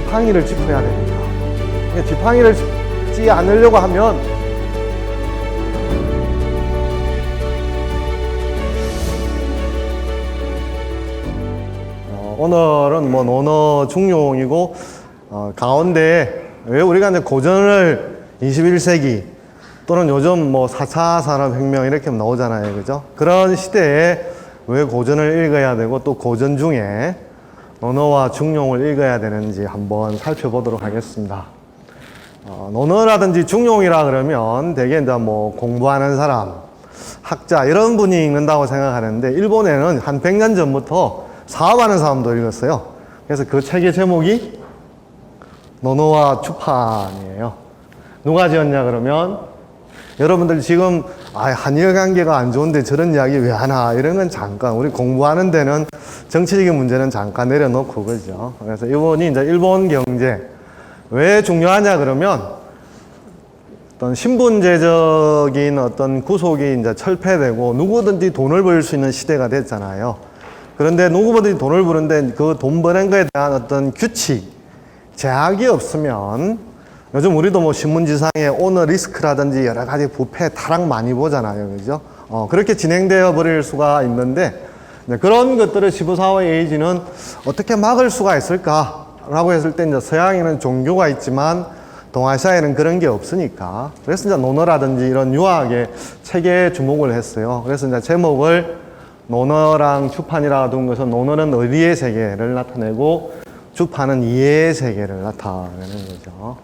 지팡이를 짚어야 됩니다. 지팡이를 짚지 않으려고 하면 오늘은 뭐 논어 중용이고 가운데 왜 우리가 이제 고전을 21세기 또는 요즘 뭐 4차 산업혁명 이렇게 나오잖아요. 그죠? 그런 시대에 왜 고전을 읽어야 되고 또 고전 중에 논어와 중용을 읽어야 되는지 한번 살펴보도록 하겠습니다. 논어라든지 중용이라 그러면 대개 이제 뭐 공부하는 사람, 학자 이런 분이 읽는다고 생각하는데 일본에는 한 100년 전부터 사업하는 사람도 읽었어요. 그래서 그 책의 제목이 논어와 추판이에요. 누가 지었냐 그러면 여러분들 지금 한일 관계가 안 좋은데 저런 이야기 왜 하나 이런 건 잠깐 우리 공부하는 데는 정치적인 문제는 잠깐 내려놓고 그죠. 그래서 이분이 이제 일본 경제 왜 중요하냐 그러면 어떤 신분제적인 어떤 구속이 이제 철폐되고 누구든지 돈을 벌 수 있는 시대가 됐잖아요. 그런데 누구든지 돈을 버는데 그 돈 버는 거에 대한 어떤 규칙, 제약이 없으면 요즘 우리도 뭐 신문지상에 오너 리스크라든지 여러 가지 부패 타락 많이 보잖아요. 그죠? 그렇게 진행되어 버릴 수가 있는데 그런 것들을 시부사와 에이지는 어떻게 막을 수가 있을까라고 했을 때 이제 서양에는 종교가 있지만 동아시아에는 그런 게 없으니까 그래서 이제 논어라든지 이런 유학의 책에 주목을 했어요. 그래서 이제 제목을 논어랑 주판이라고 둔 것은 논어는 의리의 세계를 나타내고 주판은 이해의 세계를 나타내는 거죠.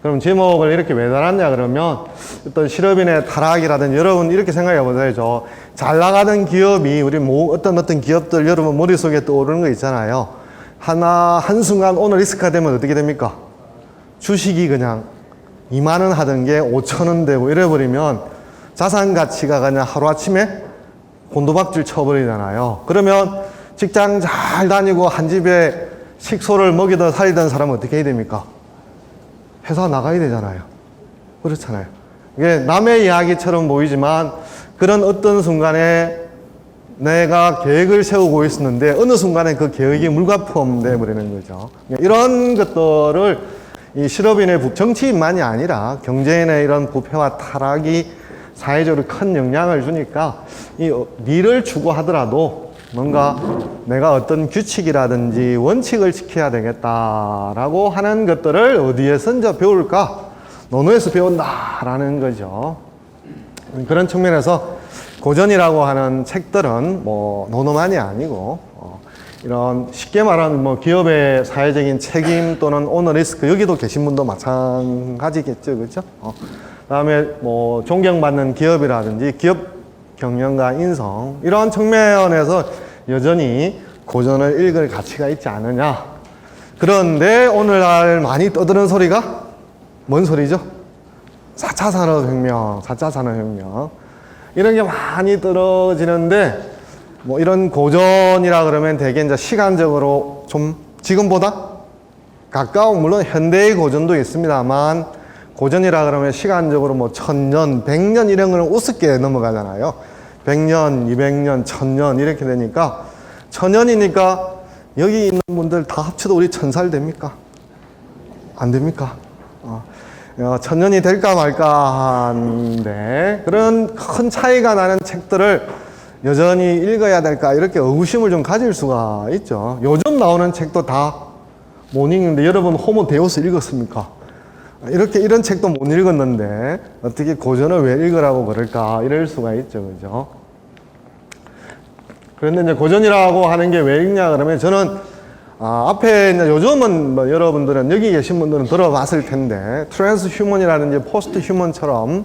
그럼 제목을 이렇게 왜 달았냐 그러면 어떤 실업인의 타락이라든지 여러분 이렇게 생각해 보세요. 잘 나가는 기업이 우리 어떤 기업들 여러분 머릿속에 떠오르는 거 있잖아요. 한순간 오늘 리스크가 되면 어떻게 됩니까? 주식이 그냥 2만 원 하던 게 5천 원 되고 이래버리면 자산 가치가 그냥 하루아침에 곤두박질 쳐버리잖아요. 그러면 직장 잘 다니고 한 집에 식소를 먹이던 살리던 사람은 어떻게 해야 됩니까? 회사 나가야 되잖아요. 그렇잖아요. 이게 남의 이야기처럼 보이지만 그런 어떤 순간에 내가 계획을 세우고 있었는데 어느 순간에 그 계획이 물거품돼 버리는 거죠. 이런 것들을 이 실업인의 정치인만이 아니라 경제인의 이런 부패와 타락이 사회적으로 큰 영향을 주니까 이 미를 추구하더라도 뭔가 내가 어떤 규칙이라든지 원칙을 지켜야 되겠다라고 하는 것들을 어디에서 이제 배울까? 논어에서 배운다라는 거죠. 그런 측면에서 고전이라고 하는 책들은 뭐 논어만이 아니고 이런 쉽게 말하는 뭐 기업의 사회적인 책임 또는 오너 리스크 여기도 계신 분도 마찬가지겠죠, 그렇죠? 그다음에 뭐 존경받는 기업이라든지 기업 경영과 인성 이런 측면에서 여전히 고전을 읽을 가치가 있지 않느냐. 그런데 오늘날 많이 떠드는 소리가 뭔 소리죠? 4차 산업혁명, 4차 산업혁명 이런 게 많이 떨어지는데 뭐 이런 고전이라 그러면 되게 이제 시간적으로 좀 지금보다 가까운 물론 현대의 고전도 있습니다만 고전이라 그러면 시간적으로 뭐 1000년, 100년 이런 거는 우습게 넘어가잖아요. 100년, 200년, 1000년 이렇게 되니까 1000년이니까 여기 있는 분들 다 합쳐도 우리 1000살 됩니까? 안 됩니까? 1000년이 될까 말까 한데 그런 큰 차이가 나는 책들을 여전히 읽어야 될까 이렇게 의구심을 좀 가질 수가 있죠. 요즘 나오는 책도 다 못 읽는데 여러분 호모 데우스 읽었습니까? 이런 책도 못 읽었는데 어떻게 고전을 왜 읽으라고 그럴까 이럴 수가 있죠. 그죠? 그런데 이제 고전이라고 하는 게 왜 읽냐 그러면 저는 앞에 이제 요즘은 뭐 여러분들은 여기 계신 분들은 들어봤을 텐데 트랜스 휴먼이라든지 포스트 휴먼처럼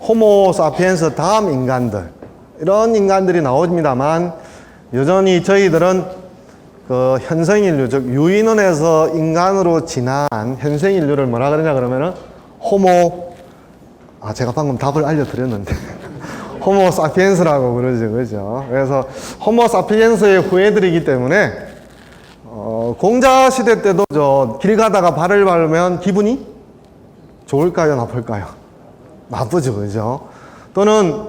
호모 사피엔스 다음 인간들 이런 인간들이 나옵니다만 여전히 저희들은 그 현생인류 즉 유인원에서 인간으로 진한 현생인류를 뭐라 그러냐 그러면은 호모 제가 방금 답을 알려드렸는데 호모 사피엔스라고 그러죠. 그죠? 그래서 호모 사피엔스의 후예들이기 때문에 공자 시대 때도 길 가다가 발을 밟으면 기분이 좋을까요? 나쁠까요? 나쁘죠. 그죠? 또는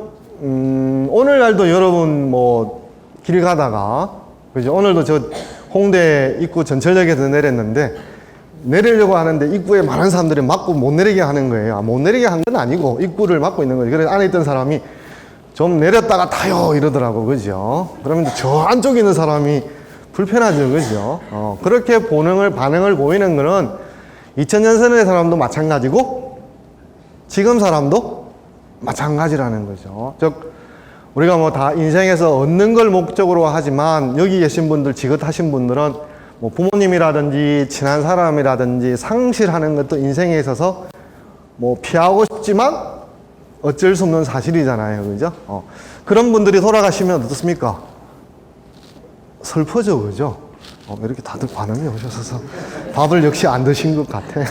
오늘날도 여러분 뭐 길 가다가 그죠? 오늘도 저 홍대 입구 전철역에서 내렸는데 내리려고 하는데 입구에 많은 사람들이 막고 못 내리게 하는 거예요. 못 내리게 한 건 아니고 입구를 막고 있는 거예요. 그래서 안에 있던 사람이 좀 내렸다가 타요 이러더라고, 그죠? 그러면 저 안쪽에 있는 사람이 불편하죠, 그죠? 그렇게 반응을 보이는 거는 2000년생의 사람도 마찬가지고 지금 사람도 마찬가지라는 거죠. 즉 우리가 뭐 다 인생에서 얻는 걸 목적으로 하지만 여기 계신 분들, 지긋하신 분들은 뭐 부모님이라든지 친한 사람이라든지 상실하는 것도 인생에 있어서 뭐 피하고 싶지만 어쩔 수 없는 사실이잖아요, 그죠? 그런 분들이 돌아가시면 어떻습니까? 슬퍼져, 그죠? 이렇게 다들 반응이 오셔서 밥을 역시 안 드신 것 같아.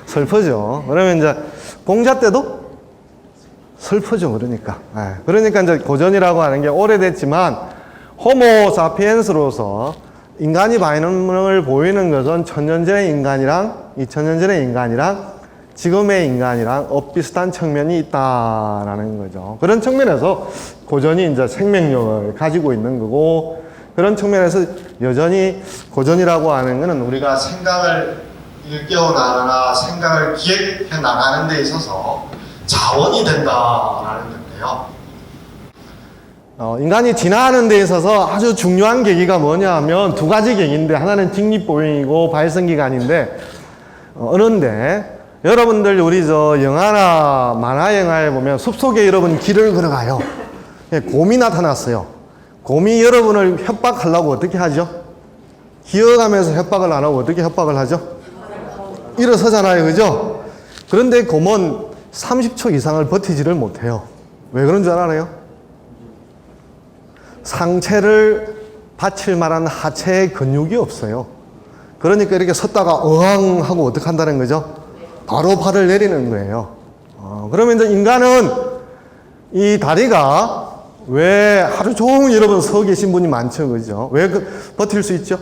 슬퍼져. 그러면 이제 공자 때도 슬프죠, 그러니까. 그러니까 이제 고전이라고 하는 게 오래됐지만, 호모 사피엔스로서 인간이 반응을 보이는 것은 1000년 전의 인간이랑 2000년 전의 인간이랑 지금의 인간이랑 엇비슷한 측면이 있다라는 거죠. 그런 측면에서 고전이 이제 생명력을 가지고 있는 거고, 그런 측면에서 여전히 고전이라고 하는 것은 우리가 생각을 일깨워 나가나 생각을 기획해 나가는 데 있어서 자원이 된다라는 건데요. 인간이 진화하는 데 있어서 아주 중요한 계기가 뭐냐 하면 두 가지 계기인데, 하나는 직립보행이고 발성기관인데, 어느데 여러분들 우리 영화나 만화 영화에 보면 숲속에 여러분 길을 걸어가요. 곰이 나타났어요. 곰이 여러분을 협박하려고 어떻게 하죠? 기어가면서 협박을 안 하고 어떻게 협박을 하죠? 일어서잖아요, 그죠? 그런데 곰은 30초 이상을 버티지를 못해요. 왜 그런 줄 알아요? 상체를 받칠 만한 하체의 근육이 없어요. 그러니까 이렇게 섰다가 어항 하고 어떻게 한다는 거죠? 바로 발을 내리는 거예요. 그러면 이제 인간은 이 다리가 왜 하루 종일 여러분 서 계신 분이 많죠, 그죠? 왜 버틸 수 있죠?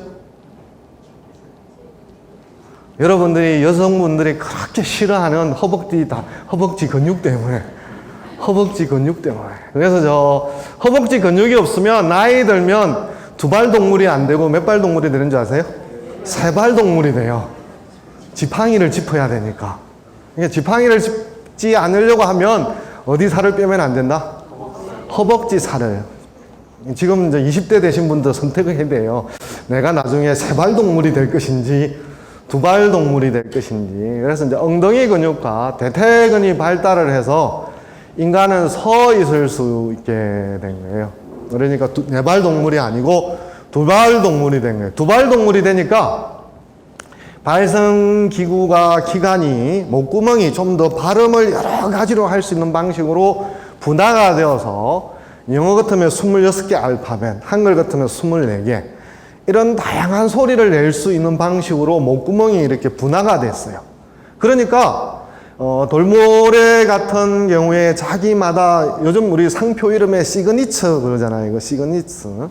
여러분들이 여성분들이 그렇게 싫어하는 허벅지 근육 때문에. 그래서 허벅지 근육이 없으면 나이 들면 두발 동물이 안 되고 몇 발 동물이 되는 줄 아세요? 세발 동물이 돼요. 지팡이를 짚어야 되니까. 그러니까 지팡이를 짚지 않으려고 하면 어디 살을 빼면 안 된다? 허벅지 살을. 지금 이제 20대 되신 분들 선택을 해야 돼요. 내가 나중에 세발 동물이 될 것인지 두발 동물이 될 것인지. 그래서 이제 엉덩이 근육과 대퇴근이 발달을 해서 인간은 서 있을 수 있게 된 거예요. 그러니까 네 발 동물이 아니고 두 발 동물이 된 거예요. 두 발 동물이 되니까 발성기구가 기관이 목구멍이 좀 더 발음을 여러 가지로 할 수 있는 방식으로 분화가 되어서 영어 같으면 26개 알파벳, 한글 같으면 24개, 이런 다양한 소리를 낼 수 있는 방식으로 목구멍이 이렇게 분화가 됐어요. 그러니까 돌모래 같은 경우에 자기마다 요즘 우리 상표 이름에 시그니처 그러잖아요. 이거 시그니처.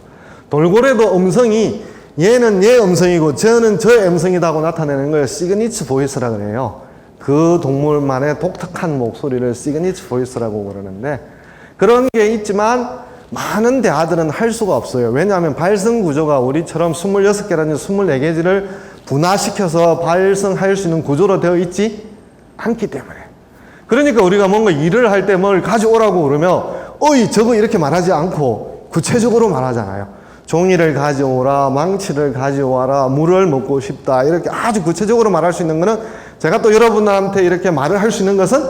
돌고래도 음성이 얘는 얘 음성이고 저는 저 음성이라고 나타내는 걸 시그니처 보이스라 그래요. 그 동물만의 독특한 목소리를 시그니처 보이스라고 그러는데, 그런 게 있지만 많은 대화들은 할 수가 없어요. 왜냐하면 발성 구조가 우리처럼 26개라든지 24개지를 분화시켜서 발성할 수 있는 구조로 되어 있지 않기 때문에. 그러니까 우리가 뭔가 일을 할 때 뭘 가져오라고 그러면 어이 저거 이렇게 말하지 않고 구체적으로 말하잖아요. 종이를 가져오라, 망치를 가져와라, 물을 먹고 싶다, 이렇게 아주 구체적으로 말할 수 있는 거는, 제가 또 여러분들한테 이렇게 말을 할 수 있는 것은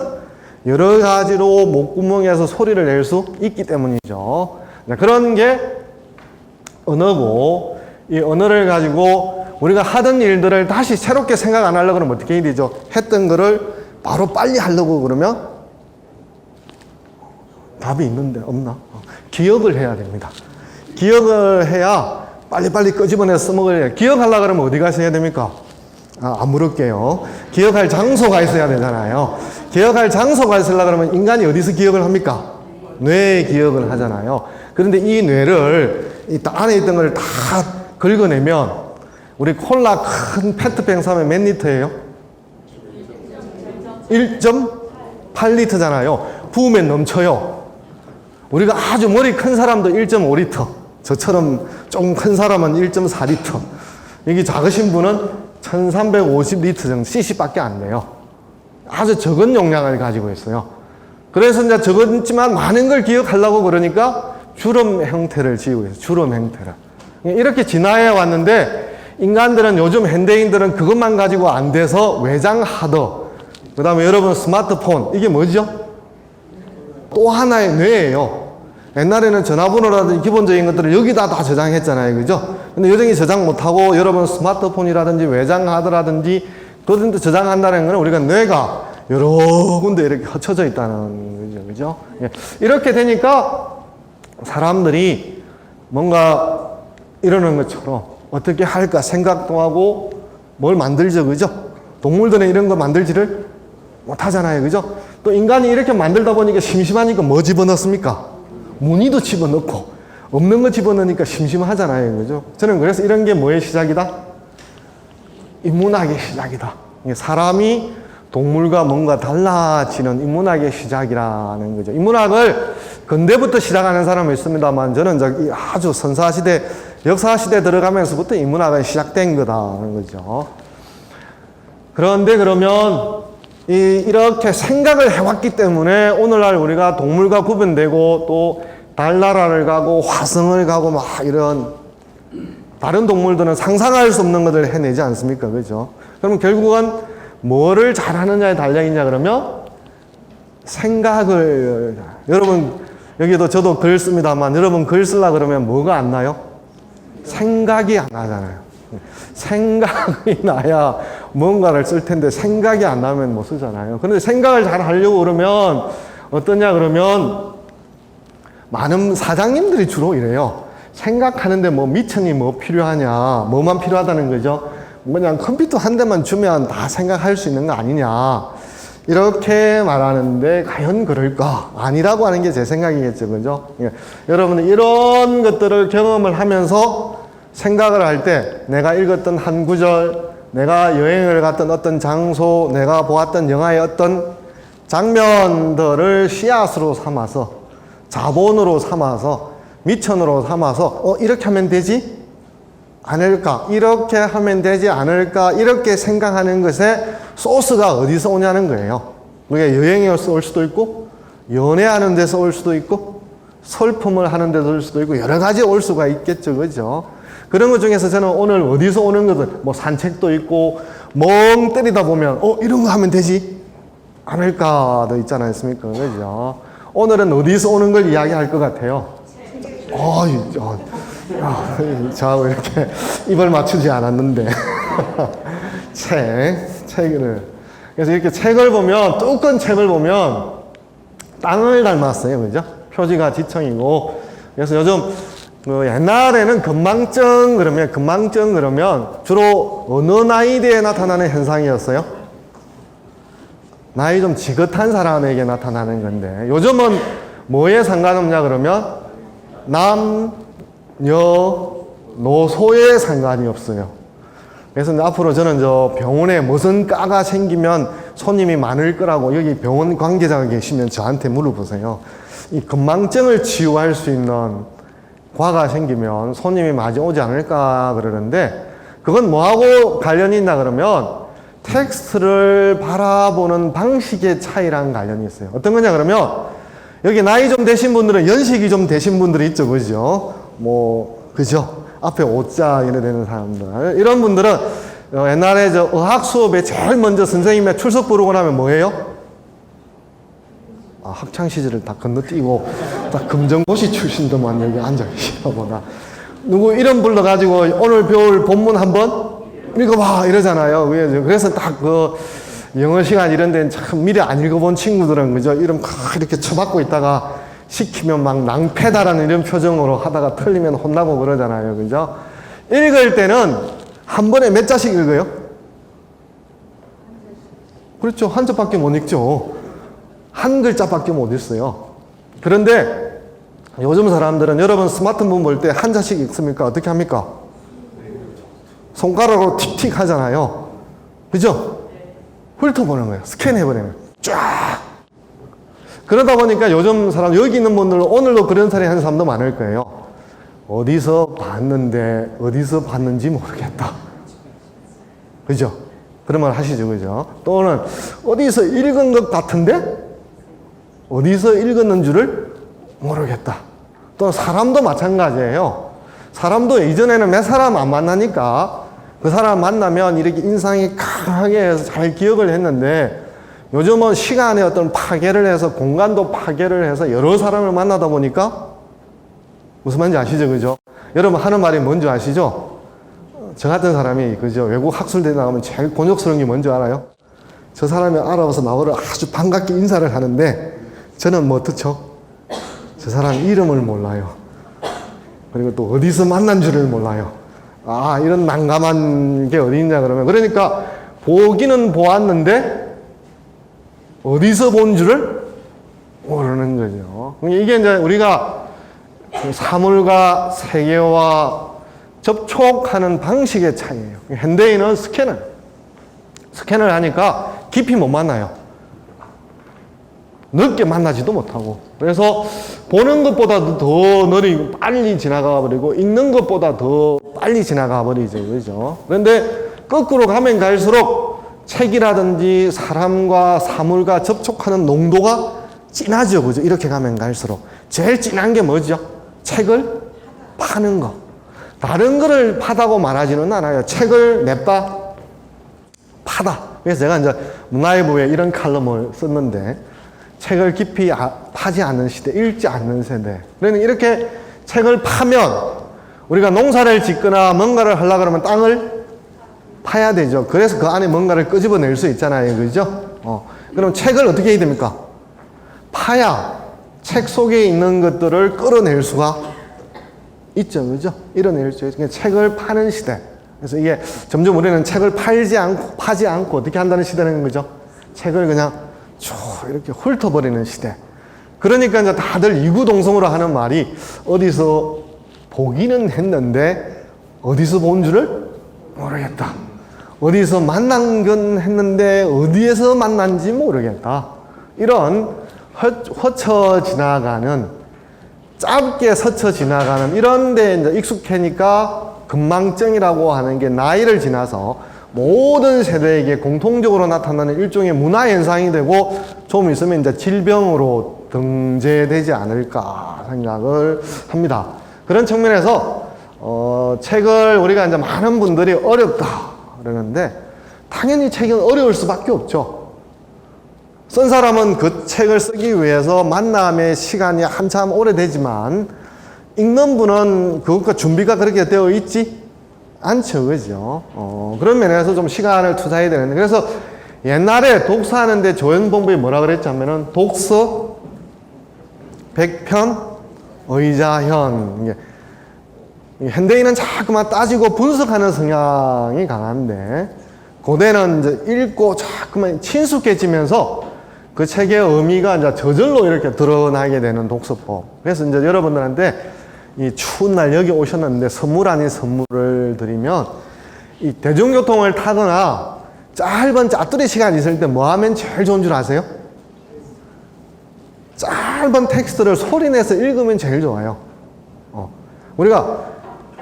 여러 가지로 목구멍에서 소리를 낼 수 있기 때문이죠. 그런 게 언어고, 이 언어를 가지고 우리가 하던 일들을 다시 새롭게 생각 안 하려고 그러면 어떻게 해야 되죠? 했던 거를 바로 빨리 하려고 그러면 답이 있는데 없나? 기억을 해야 됩니다. 기억을 해야 빨리빨리 끄집어내서 써먹어야 해요. 기억하려고 그러면 어디 가서 해야 됩니까? 안 물을게요. 기억할 장소가 있어야 되잖아요. 기억할 장소가 있으려고 그러면 인간이 어디서 기억을 합니까? 뇌에 기억을 하잖아요. 그런데 이 뇌를, 이 안에 있던 걸 다 긁어내면, 우리 콜라 큰 페트병 사면 몇 리터예요? 1.8리터잖아요. 부으면 넘쳐요. 우리가 아주 머리 큰 사람도 1.5리터. 저처럼 좀 큰 사람은 1.4리터. 여기 작으신 분은 1350리터 정도 cc밖에 안 돼요. 아주 적은 용량을 가지고 있어요. 그래서 이제 적었지만 많은 걸 기억하려고 그러니까 주름 형태를 지우고 있어요. 주름 형태를. 이렇게 진화해 왔는데 인간들은 요즘 현대인들은 그것만 가지고 안 돼서 외장 하드, 그 다음에 여러분 스마트폰, 이게 뭐죠? 또 하나의 뇌예요. 옛날에는 전화번호라든지 기본적인 것들을 여기다 다 저장했잖아요. 그죠? 근데 요즘에 저장 못하고 여러분 스마트폰이라든지 외장 하드라든지 그런 데 저장한다는 것은 우리가 뇌가 여러 군데 이렇게 흩어져 있다는 거죠. 그죠? 예. 이렇게 되니까 사람들이 뭔가 이러는 것처럼 어떻게 할까 생각도 하고 뭘 만들죠. 그죠? 동물들은 이런 거 만들지를 못하잖아요. 그죠? 또 인간이 이렇게 만들다 보니까 심심하니까 뭐 집어넣습니까? 무늬도 집어넣고 없는 거 집어넣으니까 심심하잖아요. 그죠? 저는 그래서 이런 게 뭐의 시작이다? 인문학의 시작이다. 사람이 동물과 뭔가 달라지는 인문학의 시작이라는 거죠. 인문학을 근대부터 시작하는 사람은 있습니다만 저는 아주 선사시대, 역사시대 들어가면서부터 인문학은 시작된 거다는 거죠. 그런데 그러면 이렇게 생각을 해왔기 때문에 오늘날 우리가 동물과 구분되고 또 달나라를 가고 화성을 가고 막 이런 다른 동물들은 상상할 수 없는 것들을 해내지 않습니까? 그죠? 그러면 결국은 뭐를 잘하느냐에 달려있냐 그러면 생각을, 여러분 여기도 저도 글 씁니다만 여러분 글 쓰려고 그러면 뭐가 안 나요? 생각이 안 나잖아요. 생각이 나야 뭔가를 쓸 텐데 생각이 안 나면 못 쓰잖아요. 그런데 생각을 잘 하려고 그러면 어떠냐 그러면 많은 사장님들이 주로 이래요. 생각하는데 뭐 미천이 뭐 필요하냐, 뭐만 필요하다는 거죠. 그냥 컴퓨터 한 대만 주면 다 생각할 수 있는 거 아니냐, 이렇게 말하는데 과연 그럴까? 아니라고 하는 게 제 생각이겠죠. 그죠? 여러분은 이런 것들을 경험을 하면서 생각을 할 때 내가 읽었던 한 구절, 내가 여행을 갔던 어떤 장소, 내가 보았던 영화의 어떤 장면들을 씨앗으로 삼아서, 자본으로 삼아서, 미천으로 삼아서 이렇게 하면 되지 않을까, 이렇게 하면 되지 않을까, 이렇게 생각하는 것에 소스가 어디서 오냐는 거예요. 그게 여행에서 올 수도 있고 연애하는 데서 올 수도 있고 설품을 하는 데서 올 수도 있고 여러 가지 올 수가 있겠죠. 그죠? 그런 것 중에서 저는 오늘 어디서 오는 것들, 뭐 산책도 있고 멍 때리다 보면 이런 거 하면 되지 않을까도 있지 않습니까? 그죠? 오늘은 어디서 오는 걸 이야기할 것 같아요. 저하고 이렇게 입을 맞추지 않았는데 책을, 그래서 이렇게 책을 보면, 두꺼운 책을 보면 땅을 닮았어요. 그죠? 표지가 지청이고. 그래서 요즘 옛날에는 건망증 그러면 주로 어느 나이대에 나타나는 현상이었어요? 나이 좀 지긋한 사람에게 나타나는 건데, 요즘은 뭐에 상관없냐 그러면 남녀노소에 상관이 없어요. 그래서 앞으로 저는 병원에 무슨 과가 생기면 손님이 많을 거라고, 여기 병원 관계자가 계시면 저한테 물어보세요. 이 건망증을 치유할 수 있는 과가 생기면 손님이 많이 오지 않을까 그러는데, 그건 뭐하고 관련이 있나 그러면 텍스트를 바라보는 방식의 차이랑 관련이 있어요. 어떤 거냐 그러면, 여기 나이 좀 되신 분들은, 연식이 좀 되신 분들이 있죠. 그죠? 그죠? 앞에 오자 이래 되는 사람들, 이런 분들은 옛날에 의학 수업에 제일 먼저 선생님의 출석 부르고 나면 뭐예요? 학창 시절을 다 건너뛰고 다 금정고시 출신들만 여기 앉아 계시나 누구 이름 불러가지고 오늘 배울 본문 한번 읽어봐 이러잖아요. 그래서 딱 영어 시간 이런 데는 참 미리 안 읽어본 친구들은, 그죠? 이름 이렇게 쳐박고 있다가 시키면 막 낭패다라는 이런 표정으로 하다가 틀리면 혼나고 그러잖아요. 그죠? 읽을 때는 한 번에 몇 자씩 읽어요? 그렇죠. 한 자밖에 못 읽죠. 한 글자밖에 못 읽어요. 그런데 요즘 사람들은, 여러분 스마트폰 볼 때 한 자씩 읽습니까? 어떻게 합니까? 손가락으로 틱틱 하잖아요. 그죠? 훑어보는 거예요. 스캔해버리는 거예요. 쫙. 그러다 보니까 요즘 사람, 여기 있는 분들은 오늘도 그런 소리 하는 사람도 많을 거예요. 어디서 봤는데 어디서 봤는지 모르겠다. 그죠? 그런 말 하시죠. 그죠? 또는 어디서 읽은 것 같은데 어디서 읽었는 줄을 모르겠다. 또 사람도 마찬가지예요. 사람도 이전에는 몇 사람 안 만나니까 그 사람 만나면 이렇게 인상이 강하게 해서 잘 기억을 했는데 요즘은 시간의 어떤 파괴를 해서 공간도 파괴를 해서 여러 사람을 만나다 보니까 무슨 말인지 아시죠? 그죠? 여러분 하는 말이 뭔지 아시죠? 저 같은 사람이 그죠? 외국 학술대 나가면 제일 곤욕스러운 게 뭔지 알아요? 저 사람이 알아와서 나를 아주 반갑게 인사를 하는데 저는 뭐 어떻죠? 저 사람 이름을 몰라요. 그리고 또 어디서 만난 줄을 몰라요. 아, 이런 난감한 게 어디 있냐 그러면 그러니까 보기는 보았는데 어디서 본 줄을 모르는 거죠. 이게 이제 우리가 사물과 세계와 접촉하는 방식의 차이예요. 현대인은 스캔을 하니까 깊이 못 만나요. 넓게 만나지도 못하고. 그래서 보는 것보다 더 느리고 빨리 지나가 버리고 읽는 것보다 더 빨리 지나가 버리죠. 그죠? 그런데 거꾸로 가면 갈수록 책이라든지 사람과 사물과 접촉하는 농도가 진하죠. 그죠? 이렇게 가면 갈수록. 제일 진한 게 뭐죠? 책을 파는 거. 다른 거를 파다고 말하지는 않아요. 책을 냅다 파다. 그래서 제가 이제 문화일보에 이런 칼럼을 썼는데 책을 깊이 파지 않는 시대, 읽지 않는 세대. 그러니까 이렇게 책을 파면 우리가 농사를 짓거나 뭔가를 하려고 그러면 땅을 파야 되죠. 그래서 그 안에 뭔가를 끄집어낼 수 있잖아요. 그죠? 그럼 책을 어떻게 해야 됩니까? 파야 책 속에 있는 것들을 끌어낼 수가 있죠. 그죠? 이뤄낼 수 있죠. 책을 파는 시대. 그래서 이게 점점 우리는 책을 파지 않고 어떻게 한다는 시대는 거죠? 책을 그냥 쭉 이렇게 훑어버리는 시대. 그러니까 이제 다들 이구동성으로 하는 말이 어디서 보기는 했는데 어디서 본 줄을 모르겠다. 어디서 만난 건 했는데 어디에서 만난지 모르겠다. 이런 헛쳐 지나가는 짧게 스쳐 지나가는 이런 데 이제 익숙해니까 금망증이라고 하는 게 나이를 지나서 모든 세대에게 공통적으로 나타나는 일종의 문화 현상이 되고 좀 있으면 이제 질병으로 등재되지 않을까 생각을 합니다. 그런 측면에서 책을 우리가 이제 많은 분들이 어렵다 그러는데 당연히 책은 어려울 수밖에 없죠. 쓴 사람은 그 책을 쓰기 위해서 만남의 시간이 한참 오래되지만 읽는 분은 그것과 준비가 그렇게 되어 있지 않죠. 그죠? 그런 면에서 좀 시간을 투자해야 되는데 그래서 옛날에 독서하는데 조연봉부에 뭐라 그랬냐면은 독서 백편 의자현. 현대인은 자꾸만 따지고 분석하는 성향이 강한데 고대는 이제 읽고 자꾸만 친숙해지면서 그 책의 의미가 이제 저절로 이렇게 드러나게 되는 독서법. 그래서 이제 여러분들한테 이 추운 날 여기 오셨는데 선물 아닌 선물을 드리면 이 대중교통을 타거나 짧은 짜투리 시간 있을 때 뭐 하면 제일 좋은 줄 아세요? 짧은 텍스트를 소리내서 읽으면 제일 좋아요. 우리가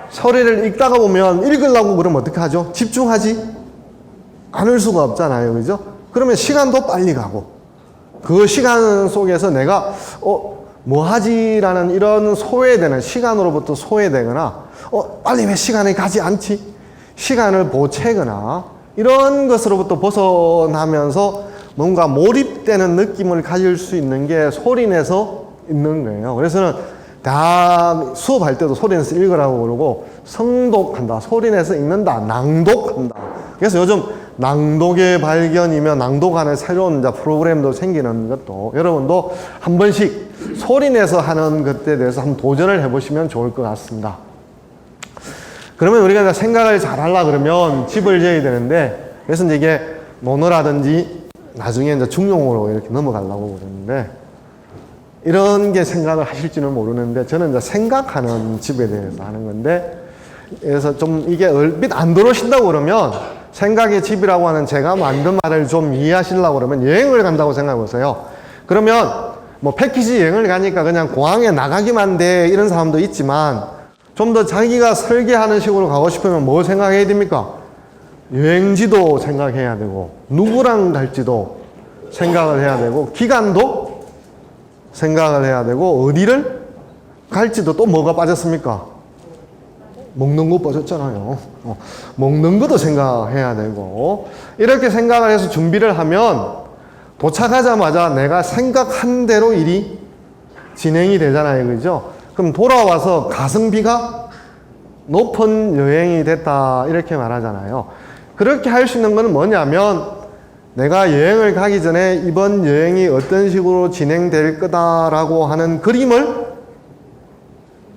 소리를 읽다가 보면 읽으려고 그러면 어떻게 하죠? 집중하지 않을 수가 없잖아요. 그죠? 그러면 시간도 빨리 가고 그 시간 속에서 내가 뭐 하지라는 이런 소외되는 시간으로부터 소외되거나 빨리 왜 시간이 가지 않지? 시간을 보채거나 이런 것으로부터 벗어나면서 뭔가 몰입되는 느낌을 가질 수 있는 게 소리내서 읽는 거예요. 그래서는 다 수업할 때도 소리내서 읽으라고 그러고 성독한다, 소리내서 읽는다, 낭독한다. 그래서 요즘 낭독의 발견이며 낭독하는 새로운 프로그램도 생기는 것도 여러분도 한 번씩 소리내서 하는 것에 대해서 한번 도전을 해보시면 좋을 것 같습니다. 그러면 우리가 생각을 잘 하려고 그러면 집을 지어야 되는데 그래서 이제 이게 논어라든지 나중에 이제 중용어로 이렇게 넘어가려고 그러는데 이런 게 생각을 하실지는 모르는데 저는 이제 생각하는 집에 대해서 하는 건데 그래서 좀 이게 얼핏 안 들어오신다고 그러면 생각의 집이라고 하는 제가 만든 말을 좀 이해하시려고 그러면 여행을 간다고 생각해 보세요. 그러면 뭐 패키지 여행을 가니까 그냥 공항에 나가기만 돼 이런 사람도 있지만 좀 더 자기가 설계하는 식으로 가고 싶으면 뭐 생각해야 됩니까? 여행지도 생각해야 되고, 누구랑 갈지도 생각을 해야 되고, 기간도 생각을 해야 되고, 어디를 갈지도 또 뭐가 빠졌습니까? 먹는 거 빠졌잖아요. 먹는 것도 생각해야 되고, 이렇게 생각을 해서 준비를 하면 도착하자마자 내가 생각한 대로 일이 진행이 되잖아요. 그죠? 그럼 돌아와서 가성비가 높은 여행이 됐다. 이렇게 말하잖아요. 그렇게 할 수 있는 건 뭐냐면 내가 여행을 가기 전에 이번 여행이 어떤 식으로 진행될 거다라고 하는 그림을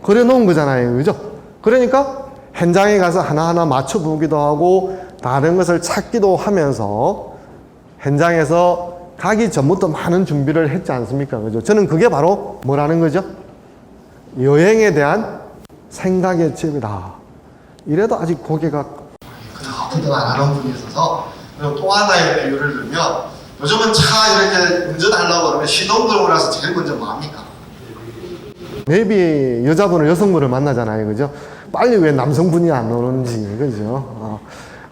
그려놓은 거잖아요. 그죠? 그러니까 현장에 가서 하나하나 맞춰보기도 하고 다른 것을 찾기도 하면서 현장에서 가기 전부터 많은 준비를 했지 않습니까? 그죠? 저는 그게 바로 뭐라는 거죠? 여행에 대한 생각의 집이다. 이래도 아직 고개가 그냥 안 하는 분이 있어서. 그리고 또 하나의 비유를 들면 요즘은 차 이렇게 운전하려고 그러면 시동 걸고 나서 제일 먼저 뭐 합니까? maybe 여자분을 여성분을 만나잖아요. 그죠? 빨리 왜 남성분이 안 오는지. 그죠?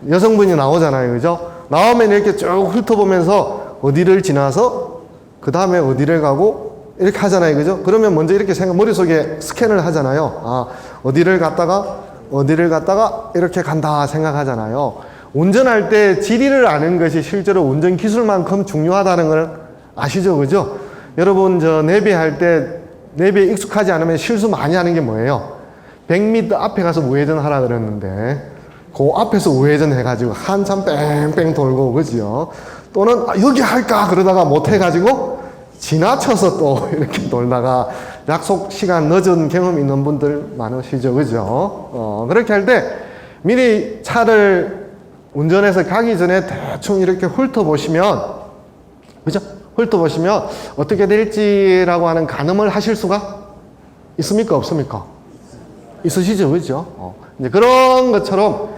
여성분이 나오잖아요. 그죠? 나오면 이렇게 쭉 훑어보면서 어디를 지나서 그 다음에 어디를 가고 이렇게 하잖아요. 그죠? 그러면 먼저 이렇게 머릿속에 스캔을 하잖아요. 어디를 갔다가 이렇게 간다 생각하잖아요. 운전할 때 지리를 아는 것이 실제로 운전 기술만큼 중요하다는 걸 아시죠? 그죠? 여러분, 내비할 때 내비에 익숙하지 않으면 실수 많이 하는 게 뭐예요? 100m 앞에 가서 우회전 하라 그랬는데 그 앞에서 우회전 해가지고 한참 뺑뺑 돌고, 그죠? 또는 여기 할까 그러다가 못 해가지고 지나쳐서 또 이렇게 돌다가 약속 시간 늦은 경험 있는 분들 많으시죠? 그죠? 그렇게 할 때 미리 차를 운전해서 가기 전에 대충 이렇게 훑어보시면, 그죠? 훑어보시면 어떻게 될지라고 하는 가늠을 하실 수가 있습니까? 없습니까? 있으시죠? 그죠? 이제 그런 것처럼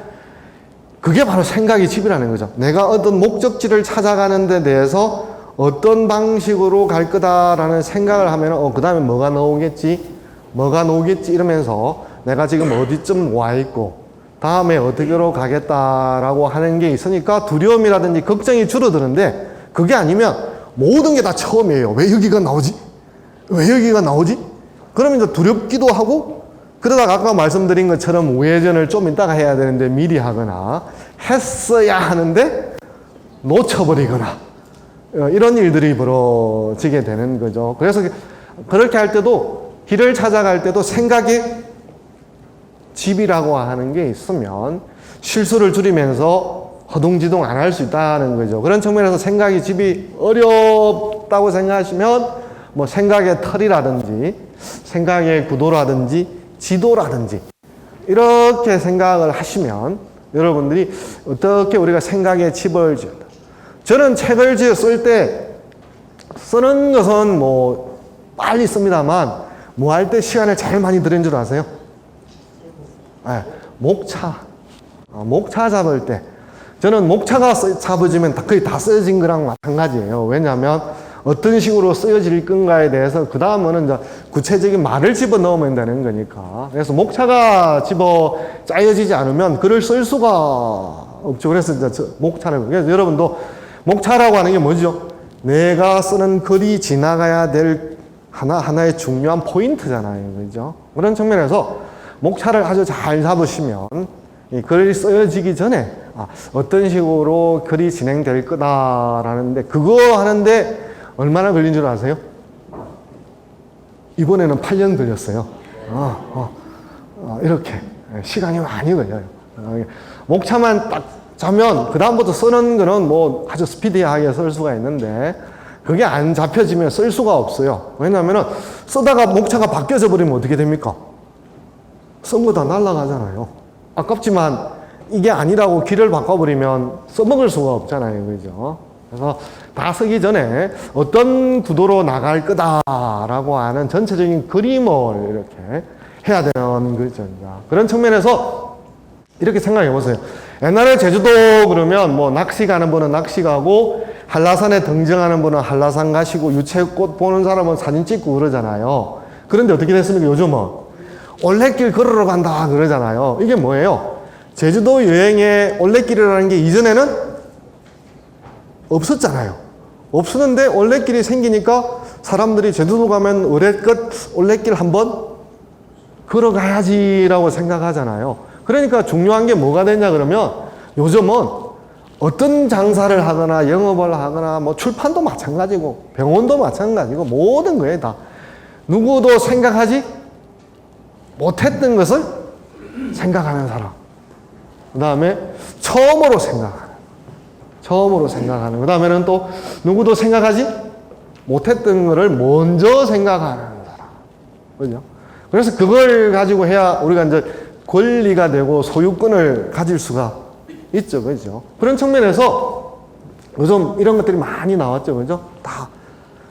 그게 바로 생각의 집이라는 거죠. 내가 어떤 목적지를 찾아가는 데 대해서 어떤 방식으로 갈 거다라는 생각을 하면 그 다음에 뭐가 나오겠지 이러면서 내가 지금 어디쯤 와 있고 다음에 어디로 가겠다라고 하는 게 있으니까 두려움이라든지 걱정이 줄어드는데, 그게 아니면 모든 게 다 처음이에요. 왜 여기가 나오지? 그러면 이제 두렵기도 하고, 그러다가 아까 말씀드린 것처럼 우회전을 좀 이따가 해야 되는데 미리 하거나 했어야 하는데 놓쳐버리거나 이런 일들이 벌어지게 되는 거죠. 그래서 그렇게 할 때도, 길을 찾아갈 때도 생각의 집이라고 하는 게 있으면 실수를 줄이면서 허둥지둥 안 할 수 있다는 거죠. 그런 측면에서 생각의 집이 어렵다고 생각하시면 뭐 생각의 털이라든지 생각의 구도라든지 지도라든지 이렇게 생각을 하시면 여러분들이 어떻게 우리가 생각의 집을 지었다. 저는 책을 쓸 때 쓰는 것은 뭐 빨리 씁니다만 뭐 할 때 시간을 제일 많이 들인 줄 아세요? 목차 잡을 때. 저는 목차가 잡아지면 거의 다 쓰여진 거랑 마찬가지예요. 왜냐하면 어떤 식으로 쓰여질 건가에 대해서 그 다음은 이제 구체적인 말을 집어 넣으면 되는 거니까. 그래서 목차가 짜여지지 않으면 글을 쓸 수가 없죠. 그래서 이제 그래서 여러분도 목차라고 하는 게 뭐죠? 내가 쓰는 글이 지나가야 될 하나의 중요한 포인트잖아요. 그죠? 그런 측면에서 목차를 아주 잘 잡으시면 이 글이 쓰여지기 전에 어떤 식으로 글이 진행될 거다라는데, 그거 하는데 얼마나 걸린 줄 아세요? 이번에는 8년 걸렸어요. 이렇게 시간이 많이 걸려요. 목차만 딱 잡으면 그 다음부터 쓰는 거는 뭐 아주 스피디하게 쓸 수가 있는데, 그게 안 잡혀지면 쓸 수가 없어요. 왜냐하면 쓰다가 목차가 바뀌어져 버리면 어떻게 됩니까? 쓴 거 다 날아가잖아요. 아깝지만 이게 아니라고 길을 바꿔버리면 써먹을 수가 없잖아요. 그죠? 그래서 다 쓰기 전에 어떤 구도로 나갈 거다라고 하는 전체적인 그림을 이렇게 해야 되는 거죠. 그런 측면에서 이렇게 생각해 보세요. 옛날에 제주도 그러면 뭐 낚시 가는 분은 낚시 가고, 한라산에 등정하는 분은 한라산 가시고, 유채꽃 보는 사람은 사진 찍고 그러잖아요. 그런데 어떻게 됐습니까? 요즘은 올레길 걸으러 간다 그러잖아요. 이게 뭐예요? 제주도 여행에 올레길이라는 게 이전에는 없었잖아요. 없었는데 올레길이 생기니까 사람들이 제주도 가면 의뢰껏 올레길 한번 걸어가야지라고 생각하잖아요. 그러니까 중요한 게 뭐가 되냐 그러면 요즘은 어떤 장사를 하거나 영업을 하거나 뭐 출판도 마찬가지고 병원도 마찬가지고 모든 거에 다 누구도 생각하지 못했던 것을 생각하는 사람. 그 다음에 처음으로 생각하는. 그 다음에는 또 누구도 생각하지 못했던 것을 먼저 생각하는 사람. 그죠? 그래서 그걸 가지고 해야 우리가 이제 권리가 되고 소유권을 가질 수가 있죠. 그죠? 그런 측면에서 요즘 이런 것들이 많이 나왔죠. 그죠? 다.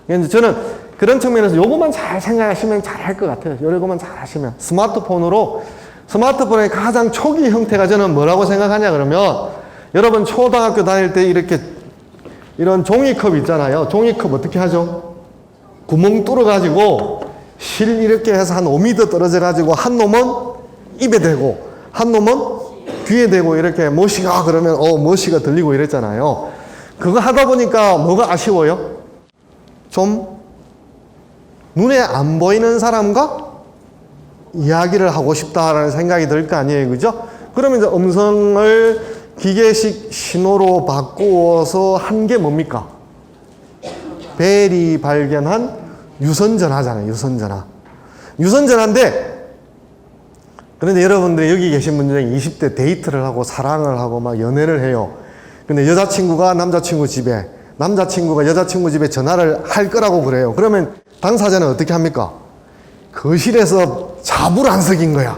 이제 저는 그런 측면에서 요것만 잘 생각하시면 잘 할 것 같아요. 요것만 잘 하시면. 스마트폰의 가장 초기 형태가 저는 뭐라고 생각하냐 그러면 여러분 초등학교 다닐 때 이렇게 이런 종이컵 있잖아요. 종이컵 어떻게 하죠? 구멍 뚫어가지고 실 이렇게 해서 한 5m 떨어져가지고 한 놈은 입에 대고 한 놈은 귀에 대고 이렇게 머시가 그러면 머시가 들리고 이랬잖아요. 그거 하다 보니까 뭐가 아쉬워요? 좀 눈에 안 보이는 사람과 이야기를 하고 싶다라는 생각이 들 거 아니에요. 그죠? 그러면 이제 음성을 기계식 신호로 바꾸어서 한 게 뭡니까? 벨이 발견한 유선전화잖아요. 유선전화인데 그런데 여러분들이 여기 계신 분들 중에 20대 데이트를 하고 사랑을 하고 막 연애를 해요. 근데 여자친구가 남자친구 집에 남자친구가 여자친구 집에 전화를 할 거라고 그래요. 그러면 당사자는 어떻게 합니까? 거실에서 자불안석인 거야.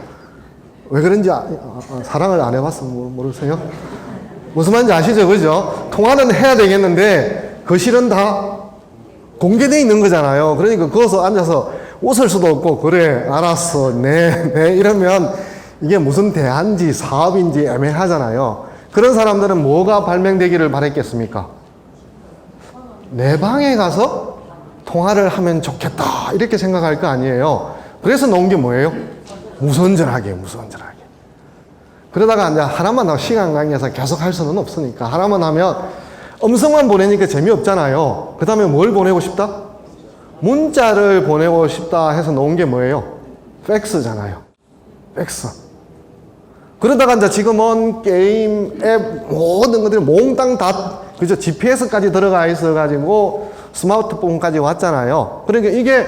왜 그런지 사랑을 안 해봤어 모르세요? 무슨 말인지 아시죠? 그죠? 통화는 해야 되겠는데 거실은 다 공개되어 있는 거잖아요. 그러니까 거기서 앉아서 웃을 수도 없고 그래 알았어 네 이러면 이게 무슨 대화인지 사업인지 애매하잖아요. 그런 사람들은 뭐가 발명되기를 바랬겠습니까? 내 방에 가서 통화를 하면 좋겠다 이렇게 생각할 거 아니에요. 그래서 나온 게 뭐예요? 무선전화기. 그러다가 이제 하나만 하고 시간 관계에서 계속 할 수는 없으니까 하나만 하면 음성만 보내니까 재미없잖아요. 그 다음에 뭘 보내고 싶다? 문자를 보내고 싶다 해서 나온 게 뭐예요? 팩스잖아요. 팩스. 그러다가 이제 지금은 게임 앱 모든 것들이 몽땅 다 그죠? GPS까지 들어가 있어가지고 스마트폰까지 왔잖아요. 그러니까 이게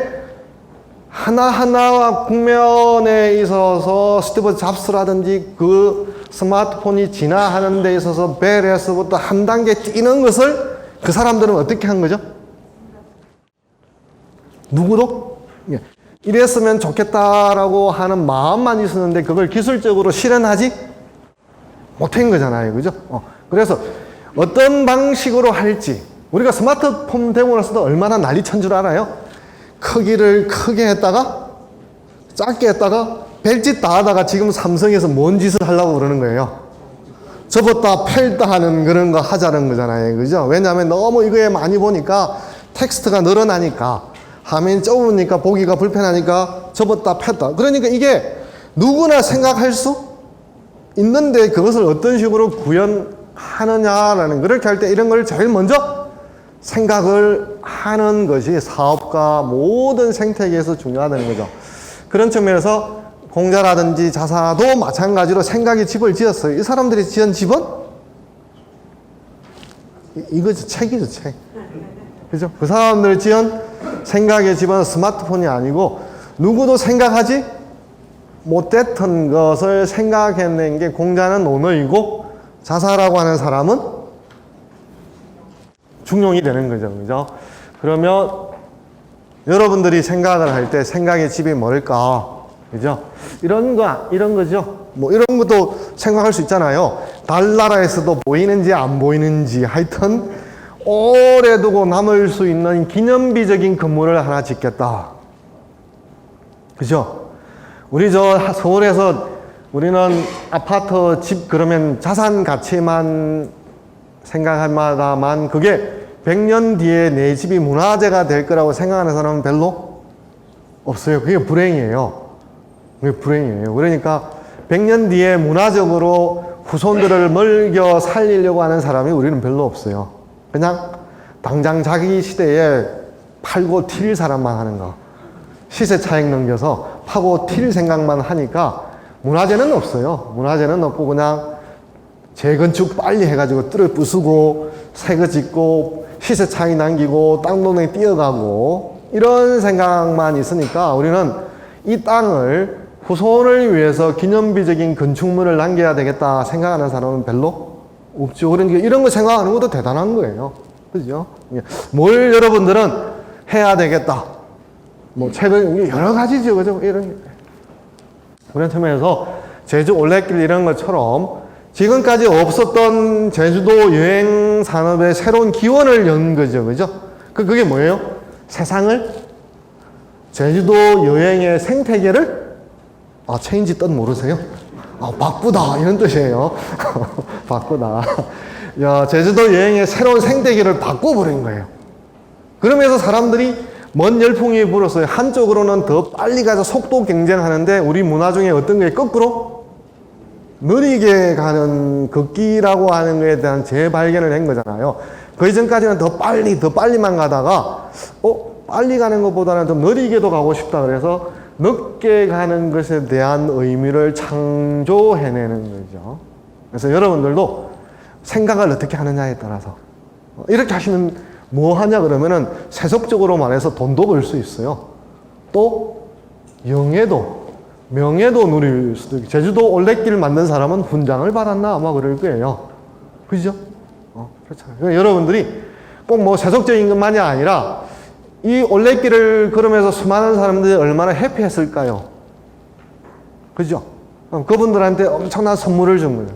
하나하나 국면에 있어서 스티브 잡스라든지 그 스마트폰이 진화하는 데 있어서 벨에서부터 한 단계 뛰는 것을 그 사람들은 어떻게 한 거죠? 누구도? 이랬으면 좋겠다라고 하는 마음만 있었는데 그걸 기술적으로 실현하지 못한 거잖아요. 그죠? 그래서 어떤 방식으로 할지 우리가 스마트폰 되고 나서도 얼마나 난리친 줄 알아요? 크기를 크게 했다가 작게 했다가 별짓 다 하다가 지금 삼성에서 뭔 짓을 하려고 그러는 거예요? 접었다 펼다 하는 그런 거 하자는 거잖아요. 그죠? 왜냐하면 너무 이거에 많이 보니까 텍스트가 늘어나니까 화면이 좁으니까 보기가 불편하니까 접었다 폈다. 그러니까 이게 누구나 생각할 수 있는데 그것을 어떤 식으로 구현하느냐라는 그렇게 할 때 이런 걸 제일 먼저 생각을 하는 것이 사업가 모든 생태계에서 중요하다는 거죠. 그런 측면에서 공자라든지 자사도 마찬가지로 생각의 집을 지었어요. 이 사람들이 지은 집은 이거죠. 책이죠. 책. 그죠? 그 사람들 지은 생각의 집은 스마트폰이 아니고 누구도 생각하지 못했던 것을 생각해낸 게 공자는 언어이고 자사라고 하는 사람은 중용이 되는 거죠. 그죠? 그러면 여러분들이 생각을 할 때 생각의 집이 뭘까? 그죠? 이런 거죠. 뭐 이런 것도 생각할 수 있잖아요. 달나라에서도 보이는지 안 보이는지 하여튼 오래 두고 남을 수 있는 기념비적인 건물을 하나 짓겠다. 그죠? 우리 서울에서 우리는 아파트 집 그러면 자산 가치만 생각할 마다만 그게 100년 뒤에 내 집이 문화재가 될 거라고 생각하는 사람은 별로 없어요. 그게 불행이에요. 그러니까 100년 뒤에 문화적으로 후손들을 먹여 살리려고 하는 사람이 우리는 별로 없어요. 그냥 당장 자기 시대에 팔고 튈 사람만 하는 거. 시세 차익 넘겨서 파고 튈 생각만 하니까 문화재는 없어요. 문화재는 없고 그냥 재건축 빨리 해가지고 뜰을 부수고 새 거 짓고 시세 차익 남기고 땅동네 뛰어가고 이런 생각만 있으니까 우리는 이 땅을 후손을 위해서 기념비적인 건축물을 남겨야 되겠다 생각하는 사람은 별로 없죠. 그러니까 이런 거 생각하는 것도 대단한 거예요. 그죠? 뭘 여러분들은 해야 되겠다. 뭐 최근 여러 가지죠. 그죠? 이런 그런 측면에서 제주 올레길 이런 것처럼 지금까지 없었던 제주도 여행 산업의 새로운 기원을 연 거죠. 그죠? 그게 뭐예요? 세상을 제주도 여행의 생태계를 체인지 뜻 모르세요? 바꾸다 이런 뜻이에요. 바꾸다. 야, 제주도 여행의 새로운 생태계를 바꿔버린 거예요. 그러면서 사람들이 먼 열풍이 불었어요. 한쪽으로는 더 빨리 가서 속도 경쟁하는데 우리 문화 중에 어떤 게 거꾸로 느리게 가는 걷기라고 하는 것에 대한 재발견을 한 거잖아요. 그 이전까지는 더 빨리만 가다가 빨리 가는 것보다는 좀 느리게도 가고 싶다 그래서 늦게 가는 것에 대한 의미를 창조해내는 거죠. 그래서 여러분들도 생각을 어떻게 하느냐에 따라서 이렇게 하시면 뭐 하냐 그러면은 세속적으로 말해서 돈도 벌 수 있어요. 또 명예도 누릴 수도 있고 제주도 올레길 만든 사람은 훈장을 받았나 아마 그럴 거예요. 그죠? 그렇잖아요. 여러분들이 꼭 뭐 세속적인 것만이 아니라 이 올레길을 걸으면서 수많은 사람들이 얼마나 해피했을까요? 그죠? 그분들한테 엄청난 선물을 준